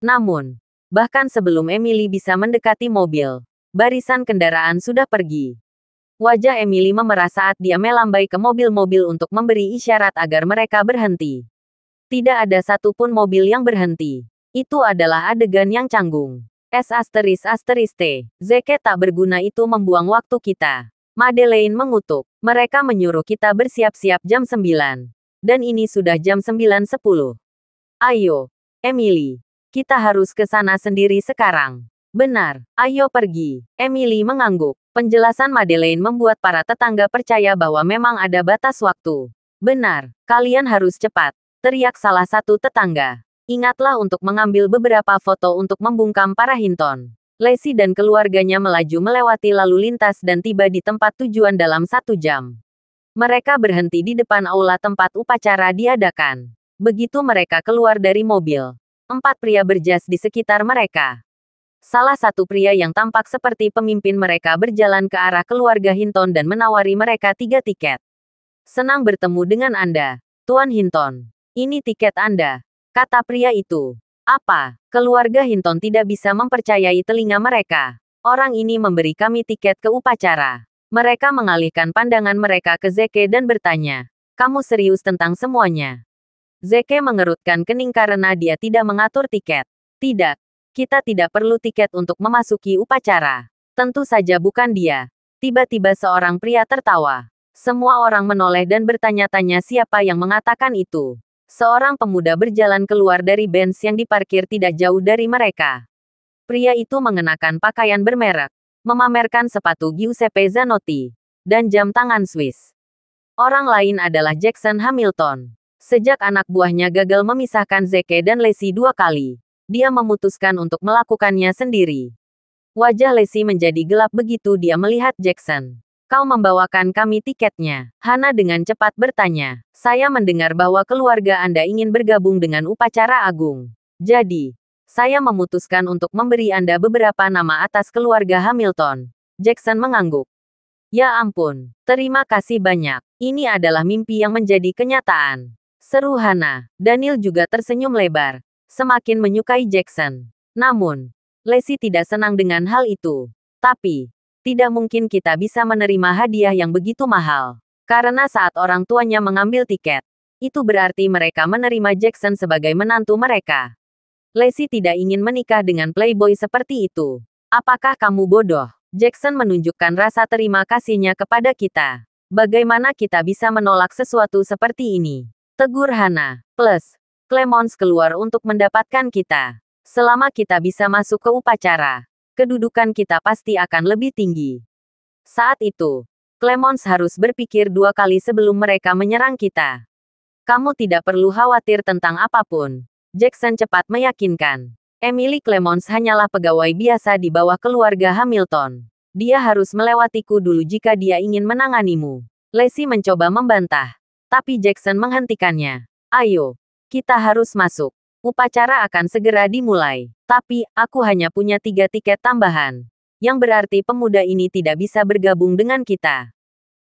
Namun, bahkan sebelum Emily bisa mendekati mobil, barisan kendaraan sudah pergi. Wajah Emily memerah saat dia melambai ke mobil-mobil untuk memberi isyarat agar mereka berhenti. Tidak ada satupun mobil yang berhenti. Itu adalah adegan yang canggung. S***T. Zeke tak berguna itu membuang waktu kita. Madeleine mengutuk. Mereka menyuruh kita bersiap-siap jam 9. Dan ini sudah jam 9.10. Ayo, Emily. Kita harus ke sana sendiri sekarang. Benar, ayo pergi. Emily mengangguk. Penjelasan Madeleine membuat para tetangga percaya bahwa memang ada batas waktu. Benar, kalian harus cepat, teriak salah satu tetangga. Ingatlah untuk mengambil beberapa foto untuk membungkam para Hinton. Lacey dan keluarganya melaju melewati lalu lintas dan tiba di tempat tujuan dalam 1 jam. Mereka berhenti di depan aula tempat upacara diadakan. Begitu mereka keluar dari mobil, 4 pria berjas di sekitar mereka. Salah satu pria yang tampak seperti pemimpin mereka berjalan ke arah keluarga Hinton dan menawari mereka 3 tiket. Senang bertemu dengan Anda, Tuan Hinton. Ini tiket Anda, kata pria itu. Apa? Keluarga Hinton tidak bisa mempercayai telinga mereka. Orang ini memberi kami tiket ke upacara. Mereka mengalihkan pandangan mereka ke Zeke dan bertanya, kamu serius tentang semuanya? Zeke mengerutkan kening karena dia tidak mengatur tiket. Tidak. Kita tidak perlu tiket untuk memasuki upacara. Tentu saja bukan dia. Tiba-tiba seorang pria tertawa. Semua orang menoleh dan bertanya-tanya siapa yang mengatakan itu. Seorang pemuda berjalan keluar dari bench yang diparkir tidak jauh dari mereka. Pria itu mengenakan pakaian bermerek, memamerkan sepatu Giuseppe Zanotti, dan jam tangan Swiss. Orang lain adalah Jackson Hamilton. Sejak anak buahnya gagal memisahkan Zeke dan Lacey 2 kali, dia memutuskan untuk melakukannya sendiri. Wajah Lacey menjadi gelap begitu dia melihat Jackson. Kau membawakan kami tiketnya. Hana dengan cepat bertanya. Saya mendengar bahwa keluarga Anda ingin bergabung dengan upacara agung. Jadi, saya memutuskan untuk memberi Anda beberapa nama atas keluarga Hamilton. Jackson mengangguk. Ya ampun, terima kasih banyak. Ini adalah mimpi yang menjadi kenyataan. Seru Hana. Daniel juga tersenyum lebar. Semakin menyukai Jackson. Namun, Lacey tidak senang dengan hal itu. Tapi, tidak mungkin kita bisa menerima hadiah yang begitu mahal. Karena saat orang tuanya mengambil tiket, itu berarti mereka menerima Jackson sebagai menantu mereka. Lacey tidak ingin menikah dengan playboy seperti itu. Apakah kamu bodoh? Jackson menunjukkan rasa terima kasihnya kepada kita. Bagaimana kita bisa menolak sesuatu seperti ini? Tegur Hana. Plus, Clemons keluar untuk mendapatkan kita. Selama kita bisa masuk ke upacara, kedudukan kita pasti akan lebih tinggi. Saat itu, Clemons harus berpikir 2 kali sebelum mereka menyerang kita. Kamu tidak perlu khawatir tentang apapun. Jackson cepat meyakinkan. Emily Clemons hanyalah pegawai biasa di bawah keluarga Hamilton. Dia harus melewatiku dulu jika dia ingin menanganimu. Lacey mencoba membantah. Tapi Jackson menghentikannya. Ayo, kita harus masuk. Upacara akan segera dimulai. Tapi, aku hanya punya 3 tiket tambahan. Yang berarti pemuda ini tidak bisa bergabung dengan kita.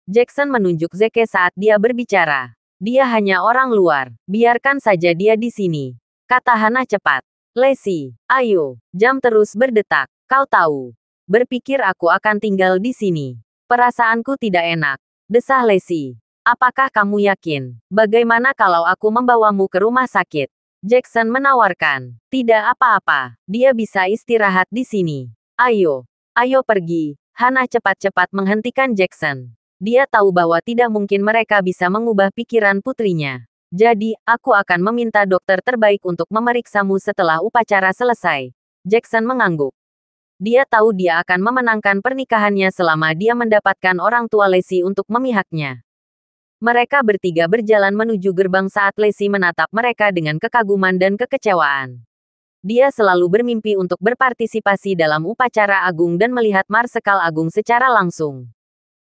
Jackson menunjuk Zeke saat dia berbicara. Dia hanya orang luar. Biarkan saja dia di sini. Kata Hana cepat. Lacey, ayo. Jam terus berdetak. Kau tahu. Berpikir aku akan tinggal di sini. Perasaanku tidak enak. Desah Lacey. Apakah kamu yakin? Bagaimana kalau aku membawamu ke rumah sakit? Jackson menawarkan. Tidak apa-apa, dia bisa istirahat di sini. Ayo, ayo pergi. Hana cepat-cepat menghentikan Jackson. Dia tahu bahwa tidak mungkin mereka bisa mengubah pikiran putrinya. Jadi, aku akan meminta dokter terbaik untuk memeriksamu setelah upacara selesai. Jackson mengangguk. Dia tahu dia akan memenangkan pernikahannya selama dia mendapatkan orang tua Lacey untuk memihaknya. Mereka bertiga berjalan menuju gerbang saat Lacey menatap mereka dengan kekaguman dan kekecewaan. Dia selalu bermimpi untuk berpartisipasi dalam upacara agung dan melihat Marsekal Agung secara langsung.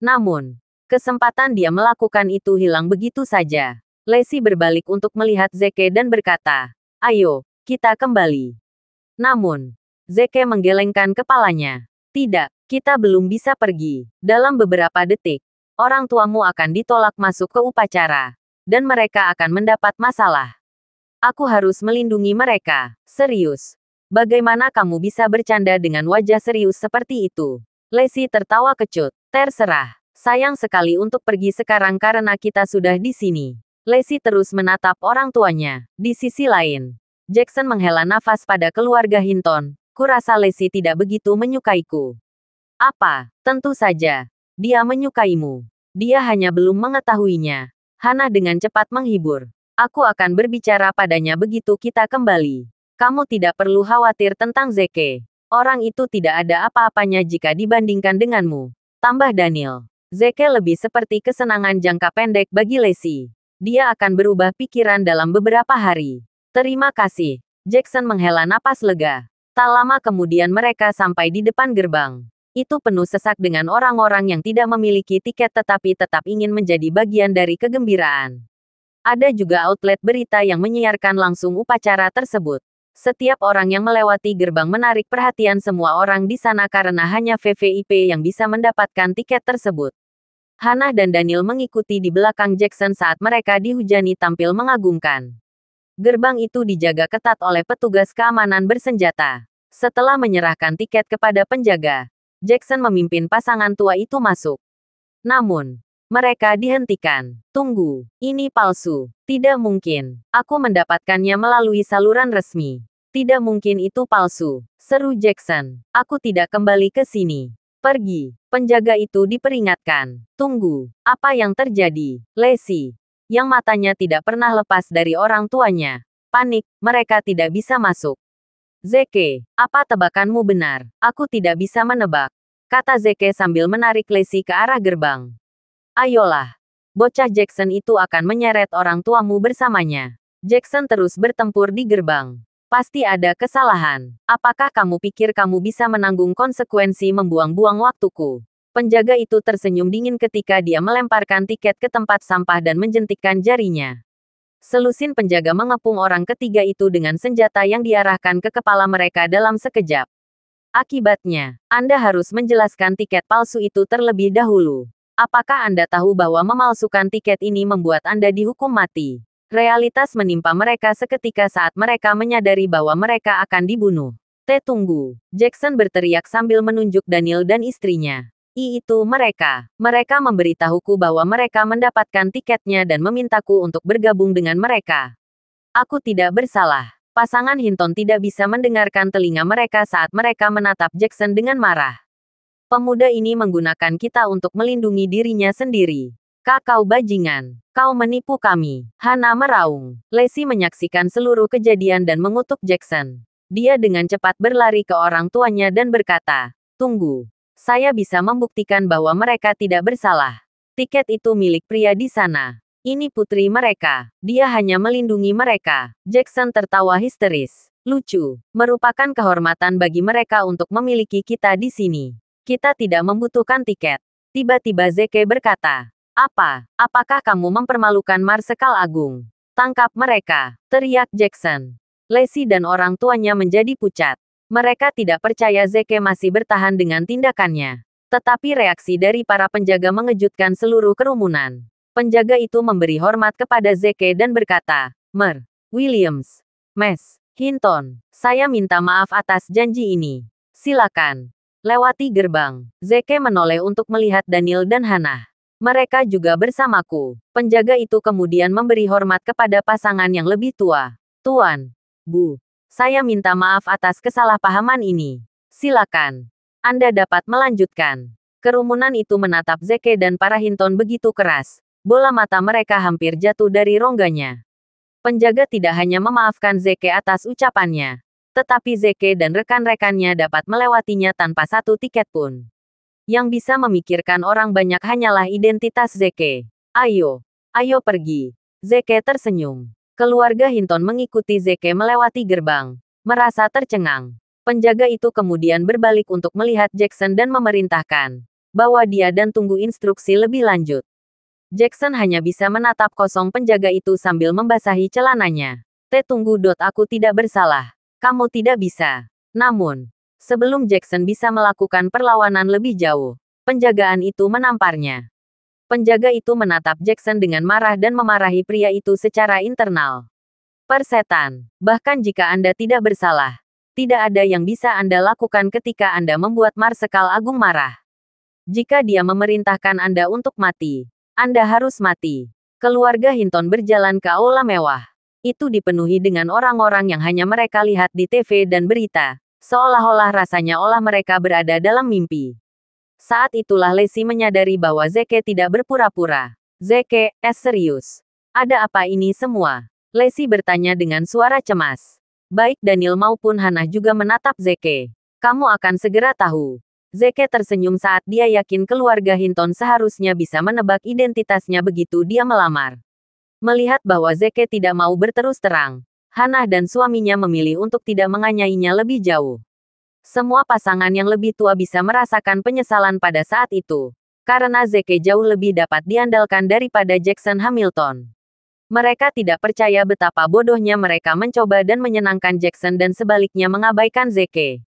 Namun, kesempatan dia melakukan itu hilang begitu saja. Lacey berbalik untuk melihat Zeke dan berkata, "Ayo, kita kembali." Namun, Zeke menggelengkan kepalanya. "Tidak, kita belum bisa pergi. Dalam beberapa detik, orang tuamu akan ditolak masuk ke upacara. Dan mereka akan mendapat masalah. Aku harus melindungi mereka." "Serius? Bagaimana kamu bisa bercanda dengan wajah serius seperti itu?" Lacey tertawa kecut. "Terserah. Sayang sekali untuk pergi sekarang karena kita sudah di sini." Lacey terus menatap orang tuanya. Di sisi lain, Jackson menghela nafas pada keluarga Hinton. "Kurasa Lacey tidak begitu menyukaiku." "Apa? Tentu saja. Dia menyukaimu. Dia hanya belum mengetahuinya." Hana dengan cepat menghibur. "Aku akan berbicara padanya begitu kita kembali. Kamu tidak perlu khawatir tentang Zeke. Orang itu tidak ada apa-apanya jika dibandingkan denganmu." Tambah Daniel. Zeke lebih seperti kesenangan jangka pendek bagi Lacey. Dia akan berubah pikiran dalam beberapa hari. "Terima kasih." Jackson menghela napas lega. Tak lama kemudian mereka sampai di depan gerbang. Itu penuh sesak dengan orang-orang yang tidak memiliki tiket tetapi tetap ingin menjadi bagian dari kegembiraan. Ada juga outlet berita yang menyiarkan langsung upacara tersebut. Setiap orang yang melewati gerbang menarik perhatian semua orang di sana karena hanya VVIP yang bisa mendapatkan tiket tersebut. Hana dan Daniel mengikuti di belakang Jackson saat mereka dihujani tampil mengagumkan. Gerbang itu dijaga ketat oleh petugas keamanan bersenjata. Setelah menyerahkan tiket kepada penjaga, Jackson memimpin pasangan tua itu masuk. Namun, mereka dihentikan. "Tunggu, ini palsu. Tidak mungkin. Aku mendapatkannya melalui saluran resmi." "Tidak mungkin itu palsu," seru Jackson. "Aku tidak kembali ke sini. Pergi." Penjaga itu diperingatkan. "Tunggu, apa yang terjadi?" Lacey, yang matanya tidak pernah lepas dari orang tuanya, panik, "Mereka tidak bisa masuk." "Zeke, apa tebakanmu benar? Aku tidak bisa menebak," kata Zeke sambil menarik Lacey ke arah gerbang. "Ayolah. Bocah Jackson itu akan menyeret orang tuamu bersamanya." Jackson terus bertempur di gerbang. "Pasti ada kesalahan. Apakah kamu pikir kamu bisa menanggung konsekuensi membuang-buang waktuku?" Penjaga itu tersenyum dingin ketika dia melemparkan tiket ke tempat sampah dan menjentikkan jarinya. Selusin penjaga mengepung orang ketiga itu dengan senjata yang diarahkan ke kepala mereka dalam sekejap. "Akibatnya, Anda harus menjelaskan tiket palsu itu terlebih dahulu. Apakah Anda tahu bahwa memalsukan tiket ini membuat Anda dihukum mati?" Realitas menimpa mereka seketika saat mereka menyadari bahwa mereka akan dibunuh. Tunggu." Jackson berteriak sambil menunjuk Daniel dan istrinya. Itu mereka. Mereka memberitahuku bahwa mereka mendapatkan tiketnya dan memintaku untuk bergabung dengan mereka. Aku tidak bersalah. Pasangan Hinton tidak bisa mendengarkan telinga mereka saat mereka menatap Jackson dengan marah. "Pemuda ini menggunakan kita untuk melindungi dirinya sendiri. Kau bajingan. Kau menipu kami." Hana meraung. Lacey menyaksikan seluruh kejadian dan mengutuk Jackson. Dia dengan cepat berlari ke orang tuanya dan berkata, "Tunggu. Saya bisa membuktikan bahwa mereka tidak bersalah. Tiket itu milik pria di sana. Ini putri mereka. Dia hanya melindungi mereka." Jackson tertawa histeris. "Lucu. Merupakan kehormatan bagi mereka untuk memiliki kita di sini. Kita tidak membutuhkan tiket." Tiba-tiba Zeke berkata, Apakah kamu mempermalukan Marsekal Agung? Tangkap mereka!" teriak Jackson. Lacey dan orang tuanya menjadi pucat. Mereka tidak percaya Zeke masih bertahan dengan tindakannya. Tetapi reaksi dari para penjaga mengejutkan seluruh kerumunan. Penjaga itu memberi hormat kepada Zeke dan berkata, "Mer. Williams. Mes. Hinton. Saya minta maaf atas janji ini. Silakan. Lewati gerbang." Zeke menoleh untuk melihat Daniel dan Hannah. "Mereka juga bersamaku." Penjaga itu kemudian memberi hormat kepada pasangan yang lebih tua. Tuan, Bu, saya minta maaf atas kesalahpahaman ini. Silakan. Anda dapat melanjutkan. Kerumunan itu menatap Zeke dan para Hinton begitu keras. Bola mata mereka hampir jatuh dari rongganya. Penjaga tidak hanya memaafkan Zeke atas ucapannya, tetapi Zeke dan rekan-rekannya dapat melewatinya tanpa satu tiket pun. Yang bisa memikirkan orang banyak hanyalah identitas Zeke. Ayo, ayo pergi. Zeke tersenyum. Keluarga Hinton mengikuti Zeke melewati gerbang, merasa tercengang. Penjaga itu kemudian berbalik untuk melihat Jackson dan memerintahkan bahwa dia dan tunggu instruksi lebih lanjut. Jackson hanya bisa menatap kosong penjaga itu sambil membasahi celananya. Tunggu. Aku tidak bersalah. Kamu tidak bisa. Namun, sebelum Jackson bisa melakukan perlawanan lebih jauh, penjagaan itu menamparnya. Penjaga itu menatap Jackson dengan marah dan memarahi pria itu secara internal. Persetan, bahkan jika Anda tidak bersalah, tidak ada yang bisa Anda lakukan ketika Anda membuat Marsekal Agung marah. Jika dia memerintahkan Anda untuk mati, Anda harus mati. Keluarga Hinton berjalan ke aula mewah. Itu dipenuhi dengan orang-orang yang hanya mereka lihat di TV dan berita, seolah-olah rasanya olah mereka berada dalam mimpi. Saat itulah Lacey menyadari bahwa Zeke tidak berpura-pura. Zeke, serius. Ada apa ini semua? Lacey bertanya dengan suara cemas. Baik Daniel maupun Hannah juga menatap Zeke. Kamu akan segera tahu. Zeke tersenyum saat dia yakin keluarga Hinton seharusnya bisa menebak identitasnya begitu dia melamar. Melihat bahwa Zeke tidak mau berterus terang, Hannah dan suaminya memilih untuk tidak menganyainya lebih jauh. Semua pasangan yang lebih tua bisa merasakan penyesalan pada saat itu, karena Zeke jauh lebih dapat diandalkan daripada Jackson Hamilton. Mereka tidak percaya betapa bodohnya mereka mencoba dan menyenangkan Jackson dan sebaliknya mengabaikan Zeke.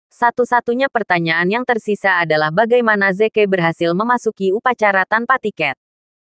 Satu-satunya pertanyaan yang tersisa adalah bagaimana Zeke berhasil memasuki upacara tanpa tiket.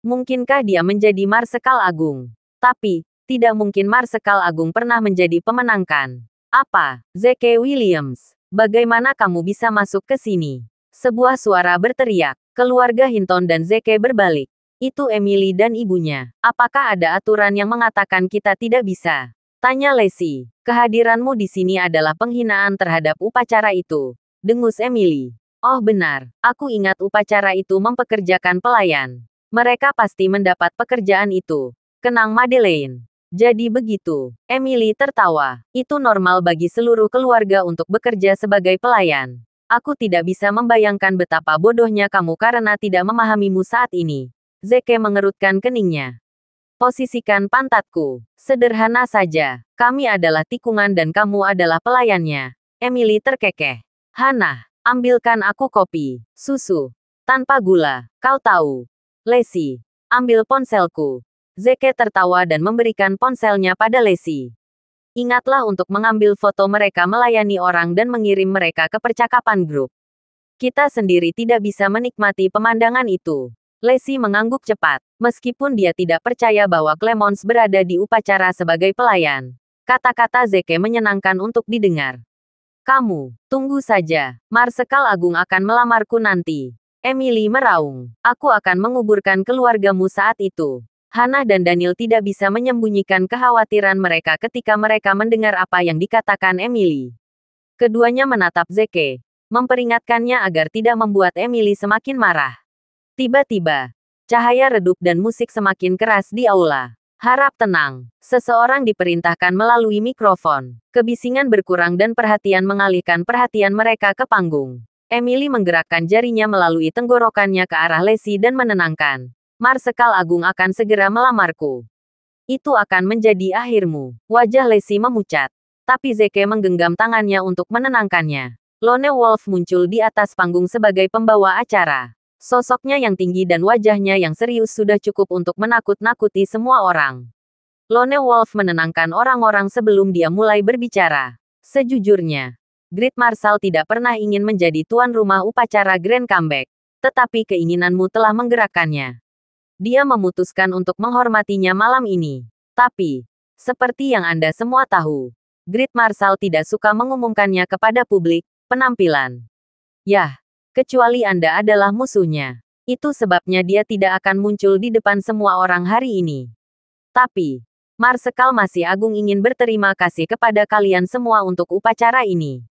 Mungkinkah dia menjadi Marsekal Agung? Tapi, tidak mungkin Marsekal Agung pernah menjadi pemenangkan. Apa? Zeke Williams. Bagaimana kamu bisa masuk ke sini? Sebuah suara berteriak. Keluarga Hinton dan Zeke berbalik. Itu Emily dan ibunya. Apakah ada aturan yang mengatakan kita tidak bisa? Tanya Lacey. Kehadiranmu di sini adalah penghinaan terhadap upacara itu. Dengus Emily. Oh benar, aku ingat upacara itu mempekerjakan pelayan. Mereka pasti mendapat pekerjaan itu. Kenang Madeleine. Jadi begitu. Emily tertawa. Itu normal bagi seluruh keluarga untuk bekerja sebagai pelayan. Aku tidak bisa membayangkan betapa bodohnya kamu karena tidak memahamimu saat ini. Zeke mengerutkan keningnya. Posisikan pantatku. Sederhana saja. Kami adalah tikungan dan kamu adalah pelayannya. Emily terkekeh. Hannah, ambilkan aku kopi, susu. Tanpa gula, kau tahu. Lacey, ambil ponselku. Zeke tertawa dan memberikan ponselnya pada Lacey. Ingatlah untuk mengambil foto mereka melayani orang dan mengirim mereka ke percakapan grup. Kita sendiri tidak bisa menikmati pemandangan itu. Lacey mengangguk cepat. Meskipun dia tidak percaya bahwa Clemons berada di upacara sebagai pelayan. Kata-kata Zeke menyenangkan untuk didengar. Kamu, tunggu saja. Marsekal Agung akan melamarku nanti. Emily meraung. Aku akan menguburkan keluargamu saat itu. Hannah dan Daniel tidak bisa menyembunyikan kekhawatiran mereka ketika mereka mendengar apa yang dikatakan Emily. Keduanya menatap Zeke, memperingatkannya agar tidak membuat Emily semakin marah. Tiba-tiba, cahaya redup dan musik semakin keras di aula. Harap tenang. Seseorang diperintahkan melalui mikrofon. Kebisingan berkurang dan perhatian mengalihkan perhatian mereka ke panggung. Emily menggerakkan jarinya melalui tenggorokannya ke arah Lacey dan menenangkan. Marsekal Agung akan segera melamarku. Itu akan menjadi akhirmu. Wajah Lacey memucat. Tapi Zeke menggenggam tangannya untuk menenangkannya. Lone Wolf muncul di atas panggung sebagai pembawa acara. Sosoknya yang tinggi dan wajahnya yang serius sudah cukup untuk menakut-nakuti semua orang. Lone Wolf menenangkan orang-orang sebelum dia mulai berbicara. Sejujurnya, Great Marshal tidak pernah ingin menjadi tuan rumah upacara Grand Comeback. Tetapi keinginanmu telah menggerakkannya. Dia memutuskan untuk menghormatinya malam ini. Tapi, seperti yang Anda semua tahu, Great Marshal tidak suka mengumumkannya kepada publik, penampilan. Yah, kecuali Anda adalah musuhnya. Itu sebabnya dia tidak akan muncul di depan semua orang hari ini. Tapi, Marsekal Masih Agung ingin berterima kasih kepada kalian semua untuk upacara ini.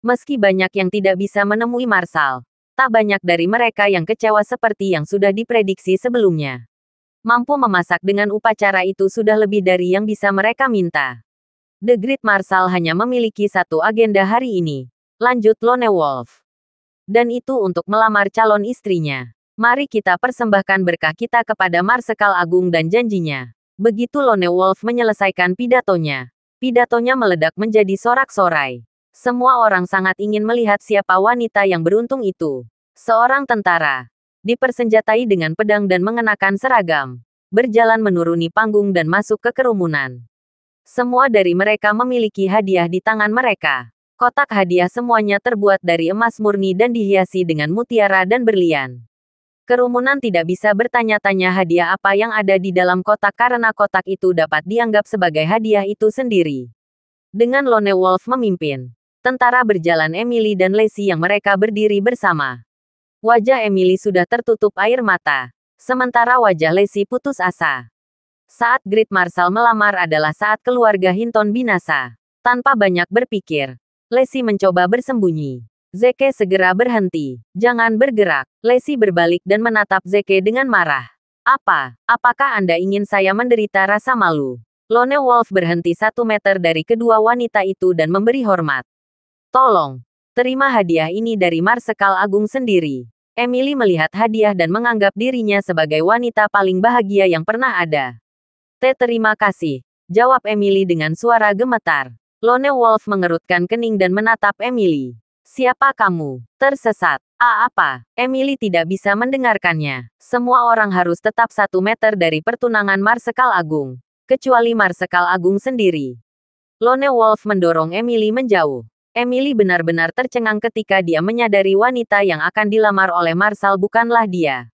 Meski banyak yang tidak bisa menemui Marsal, tak banyak dari mereka yang kecewa seperti yang sudah diprediksi sebelumnya. Mampu memasak dengan upacara itu sudah lebih dari yang bisa mereka minta. The Great Marshal hanya memiliki satu agenda hari ini. Lanjut Lone Wolf. Dan itu untuk melamar calon istrinya. Mari kita persembahkan berkah kita kepada Marsekal Agung dan janjinya. Begitu Lone Wolf menyelesaikan pidatonya. Pidatonya meledak menjadi sorak-sorai. Semua orang sangat ingin melihat siapa wanita yang beruntung itu. Seorang tentara. Dipersenjatai dengan pedang dan mengenakan seragam. Berjalan menuruni panggung dan masuk ke kerumunan. Semua dari mereka memiliki hadiah di tangan mereka. Kotak hadiah semuanya terbuat dari emas murni dan dihiasi dengan mutiara dan berlian. Kerumunan tidak bisa bertanya-tanya hadiah apa yang ada di dalam kotak karena kotak itu dapat dianggap sebagai hadiah itu sendiri. Dengan Lone Wolf memimpin, tentara berjalan Emily dan Lacey yang mereka berdiri bersama. Wajah Emily sudah tertutup air mata, sementara wajah Lacey putus asa. Saat Great Marshal melamar adalah saat keluarga Hinton binasa. Tanpa banyak berpikir, Lacey mencoba bersembunyi. Zeke segera berhenti. Jangan bergerak. Lacey berbalik dan menatap Zeke dengan marah. Apakah Anda ingin saya menderita rasa malu? Lone Wolf berhenti 1 meter dari kedua wanita itu dan memberi hormat. Tolong, terima hadiah ini dari Marsekal Agung sendiri. Emily melihat hadiah dan menganggap dirinya sebagai wanita paling bahagia yang pernah ada. Terima kasih, jawab Emily dengan suara gemetar. Lone Wolf mengerutkan kening dan menatap Emily. Siapa kamu? Tersesat. Apa? Emily tidak bisa mendengarkannya. Semua orang harus tetap 1 meter dari pertunangan Marsekal Agung. Kecuali Marsekal Agung sendiri. Lone Wolf mendorong Emily menjauh. Emily benar-benar tercengang ketika dia menyadari wanita yang akan dilamar oleh Marshal bukanlah dia.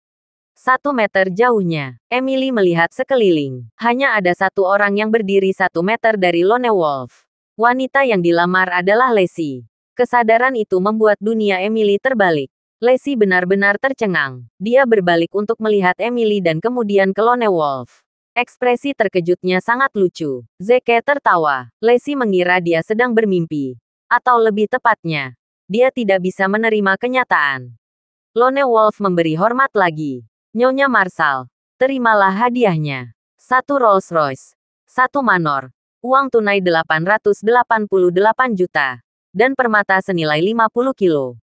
1 meter jauhnya, Emily melihat sekeliling. Hanya ada satu orang yang berdiri 1 meter dari Lone Wolf. Wanita yang dilamar adalah Lacey. Kesadaran itu membuat dunia Emily terbalik. Lacey benar-benar tercengang. Dia berbalik untuk melihat Emily dan kemudian ke Lone Wolf. Ekspresi terkejutnya sangat lucu. Zeke tertawa. Lacey mengira dia sedang bermimpi. Atau lebih tepatnya, dia tidak bisa menerima kenyataan. Lone Wolf memberi hormat lagi. Nyonya Marshal, terimalah hadiahnya. 1 Rolls Royce. 1 Manor. Uang tunai 888 juta. Dan permata senilai 50 kilo.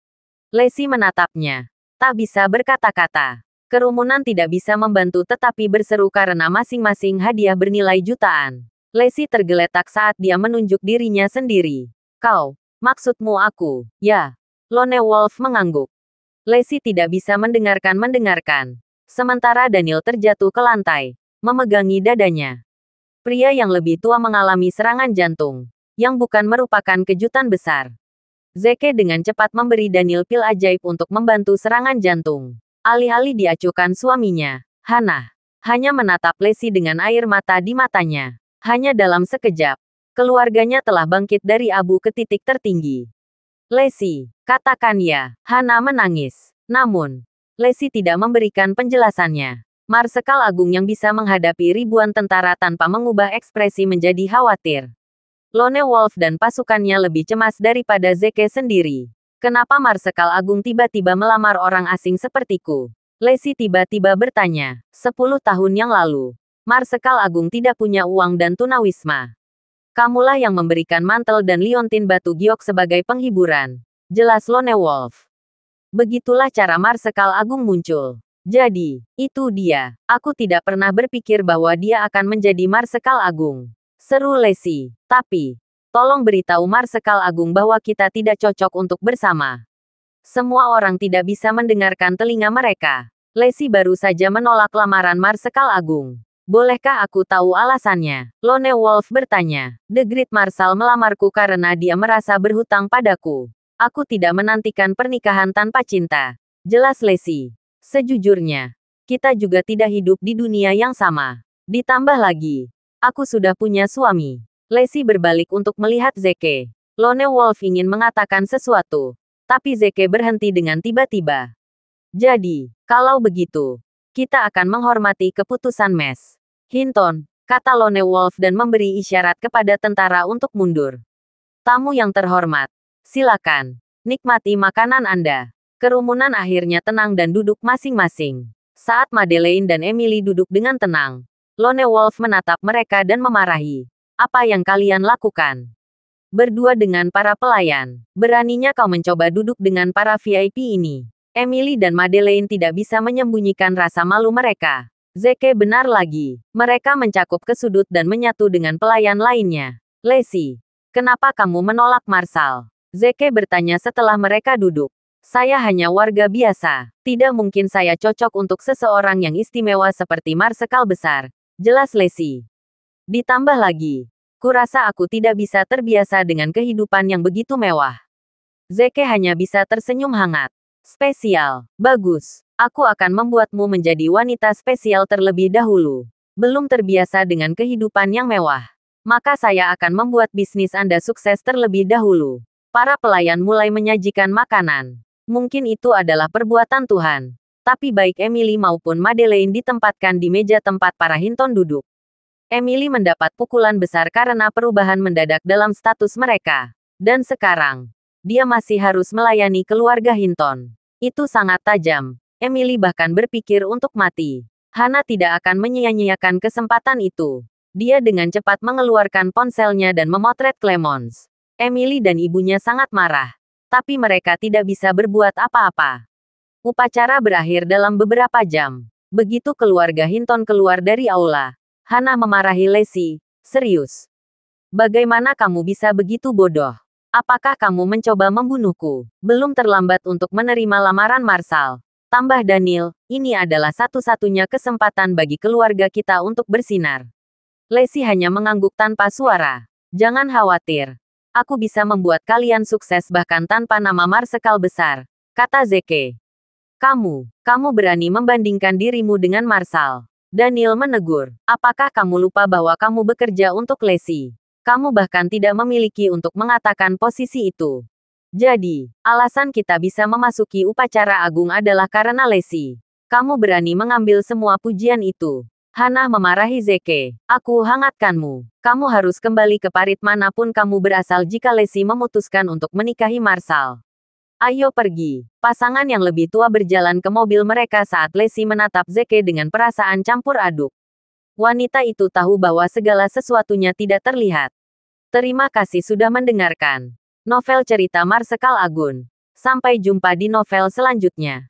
Lacey menatapnya. Tak bisa berkata-kata. Kerumunan tidak bisa membantu tetapi berseru karena masing-masing hadiah bernilai jutaan. Lacey tergeletak saat dia menunjuk dirinya sendiri. Kau, maksudmu aku, ya. Lone Wolf mengangguk. Lacey tidak bisa mendengarkan. Sementara Daniel terjatuh ke lantai, memegangi dadanya. Pria yang lebih tua mengalami serangan jantung. Yang bukan merupakan kejutan besar. Zeke dengan cepat memberi Daniel pil ajaib untuk membantu serangan jantung. Alih-alih diacuhkan suaminya, Hannah hanya menatap Lacey dengan air mata di matanya. Hanya dalam sekejap, keluarganya telah bangkit dari abu ke titik tertinggi. Lacey, katakan ya. Hannah menangis. Namun, Lacey tidak memberikan penjelasannya. Marsekal Agung yang bisa menghadapi ribuan tentara tanpa mengubah ekspresi menjadi khawatir. Lone Wolf dan pasukannya lebih cemas daripada Zeke sendiri. Kenapa Marsekal Agung tiba-tiba melamar orang asing sepertiku? Lacey tiba-tiba bertanya. 10 tahun yang lalu, Marsekal Agung tidak punya uang dan tunawisma. Kamulah yang memberikan mantel dan liontin batu giok sebagai penghiburan. Jelas Lone Wolf. Begitulah cara Marsekal Agung muncul. Jadi, itu dia. Aku tidak pernah berpikir bahwa dia akan menjadi Marsekal Agung. Seru Lacey. Tapi, tolong beritahu Marsekal Agung bahwa kita tidak cocok untuk bersama. Semua orang tidak bisa mendengarkan telinga mereka. Lacey baru saja menolak lamaran Marsekal Agung. Bolehkah aku tahu alasannya? Lone Wolf bertanya. The Great Marshal melamarku karena dia merasa berhutang padaku. Aku tidak menantikan pernikahan tanpa cinta. Jelas Lacey. Sejujurnya, kita juga tidak hidup di dunia yang sama. Ditambah lagi, aku sudah punya suami. Lacey berbalik untuk melihat Zeke. Lone Wolf ingin mengatakan sesuatu, tapi Zeke berhenti dengan tiba-tiba. Jadi, kalau begitu, kita akan menghormati keputusan Mes Hinton. kata Lone Wolf dan memberi isyarat kepada tentara untuk mundur. Tamu yang terhormat, silakan. Nikmati makanan Anda. Kerumunan akhirnya tenang dan duduk masing-masing. Saat Madeleine dan Emily duduk dengan tenang, Lone Wolf menatap mereka dan memarahi. Apa yang kalian lakukan? Berdua dengan para pelayan. Beraninya kau mencoba duduk dengan para VIP ini. Emily dan Madeleine tidak bisa menyembunyikan rasa malu mereka. Zeke benar lagi. Mereka mencakup ke sudut dan menyatu dengan pelayan lainnya. Lacey, kenapa kamu menolak Marshall? Zeke bertanya setelah mereka duduk. Saya hanya warga biasa. Tidak mungkin saya cocok untuk seseorang yang istimewa seperti Marsekal besar. Jelas Lacey. Ditambah lagi, kurasa aku tidak bisa terbiasa dengan kehidupan yang begitu mewah. Zeke hanya bisa tersenyum hangat. Spesial. Bagus. Aku akan membuatmu menjadi wanita spesial terlebih dahulu. Belum terbiasa dengan kehidupan yang mewah. Maka saya akan membuat bisnis Anda sukses terlebih dahulu. Para pelayan mulai menyajikan makanan. Mungkin itu adalah perbuatan Tuhan. Tapi baik Emily maupun Madeleine ditempatkan di meja tempat para Hinton duduk. Emily mendapat pukulan besar karena perubahan mendadak dalam status mereka. Dan sekarang, dia masih harus melayani keluarga Hinton. Itu sangat tajam. Emily bahkan berpikir untuk mati. Hana tidak akan menyia-nyiakan kesempatan itu. Dia dengan cepat mengeluarkan ponselnya dan memotret Clemons. Emily dan ibunya sangat marah. Tapi mereka tidak bisa berbuat apa-apa. Upacara berakhir dalam beberapa jam. Begitu keluarga Hinton keluar dari aula, Hana memarahi Lacey, serius. Bagaimana kamu bisa begitu bodoh? Apakah kamu mencoba membunuhku? Belum terlambat untuk menerima lamaran Marshall. Tambah Daniel, ini adalah satu-satunya kesempatan bagi keluarga kita untuk bersinar. Lacey hanya mengangguk tanpa suara. Jangan khawatir. Aku bisa membuat kalian sukses bahkan tanpa nama Marsekal besar, kata Zeke. Kamu berani membandingkan dirimu dengan Marshall. Daniel menegur. Apakah kamu lupa bahwa kamu bekerja untuk Lacey? Kamu bahkan tidak memiliki untuk mengatakan posisi itu. Jadi, alasan kita bisa memasuki upacara agung adalah karena Lacey. Kamu berani mengambil semua pujian itu. Hana memarahi Zeke. Aku hangatkanmu. Kamu harus kembali ke parit manapun kamu berasal jika Lacey memutuskan untuk menikahi Marshall. Ayo pergi. Pasangan yang lebih tua berjalan ke mobil mereka saat Lacey menatap Zeke dengan perasaan campur aduk. Wanita itu tahu bahwa segala sesuatunya tidak terlihat. Terima kasih sudah mendengarkan novel cerita Marsekal Agun. Sampai jumpa di novel selanjutnya.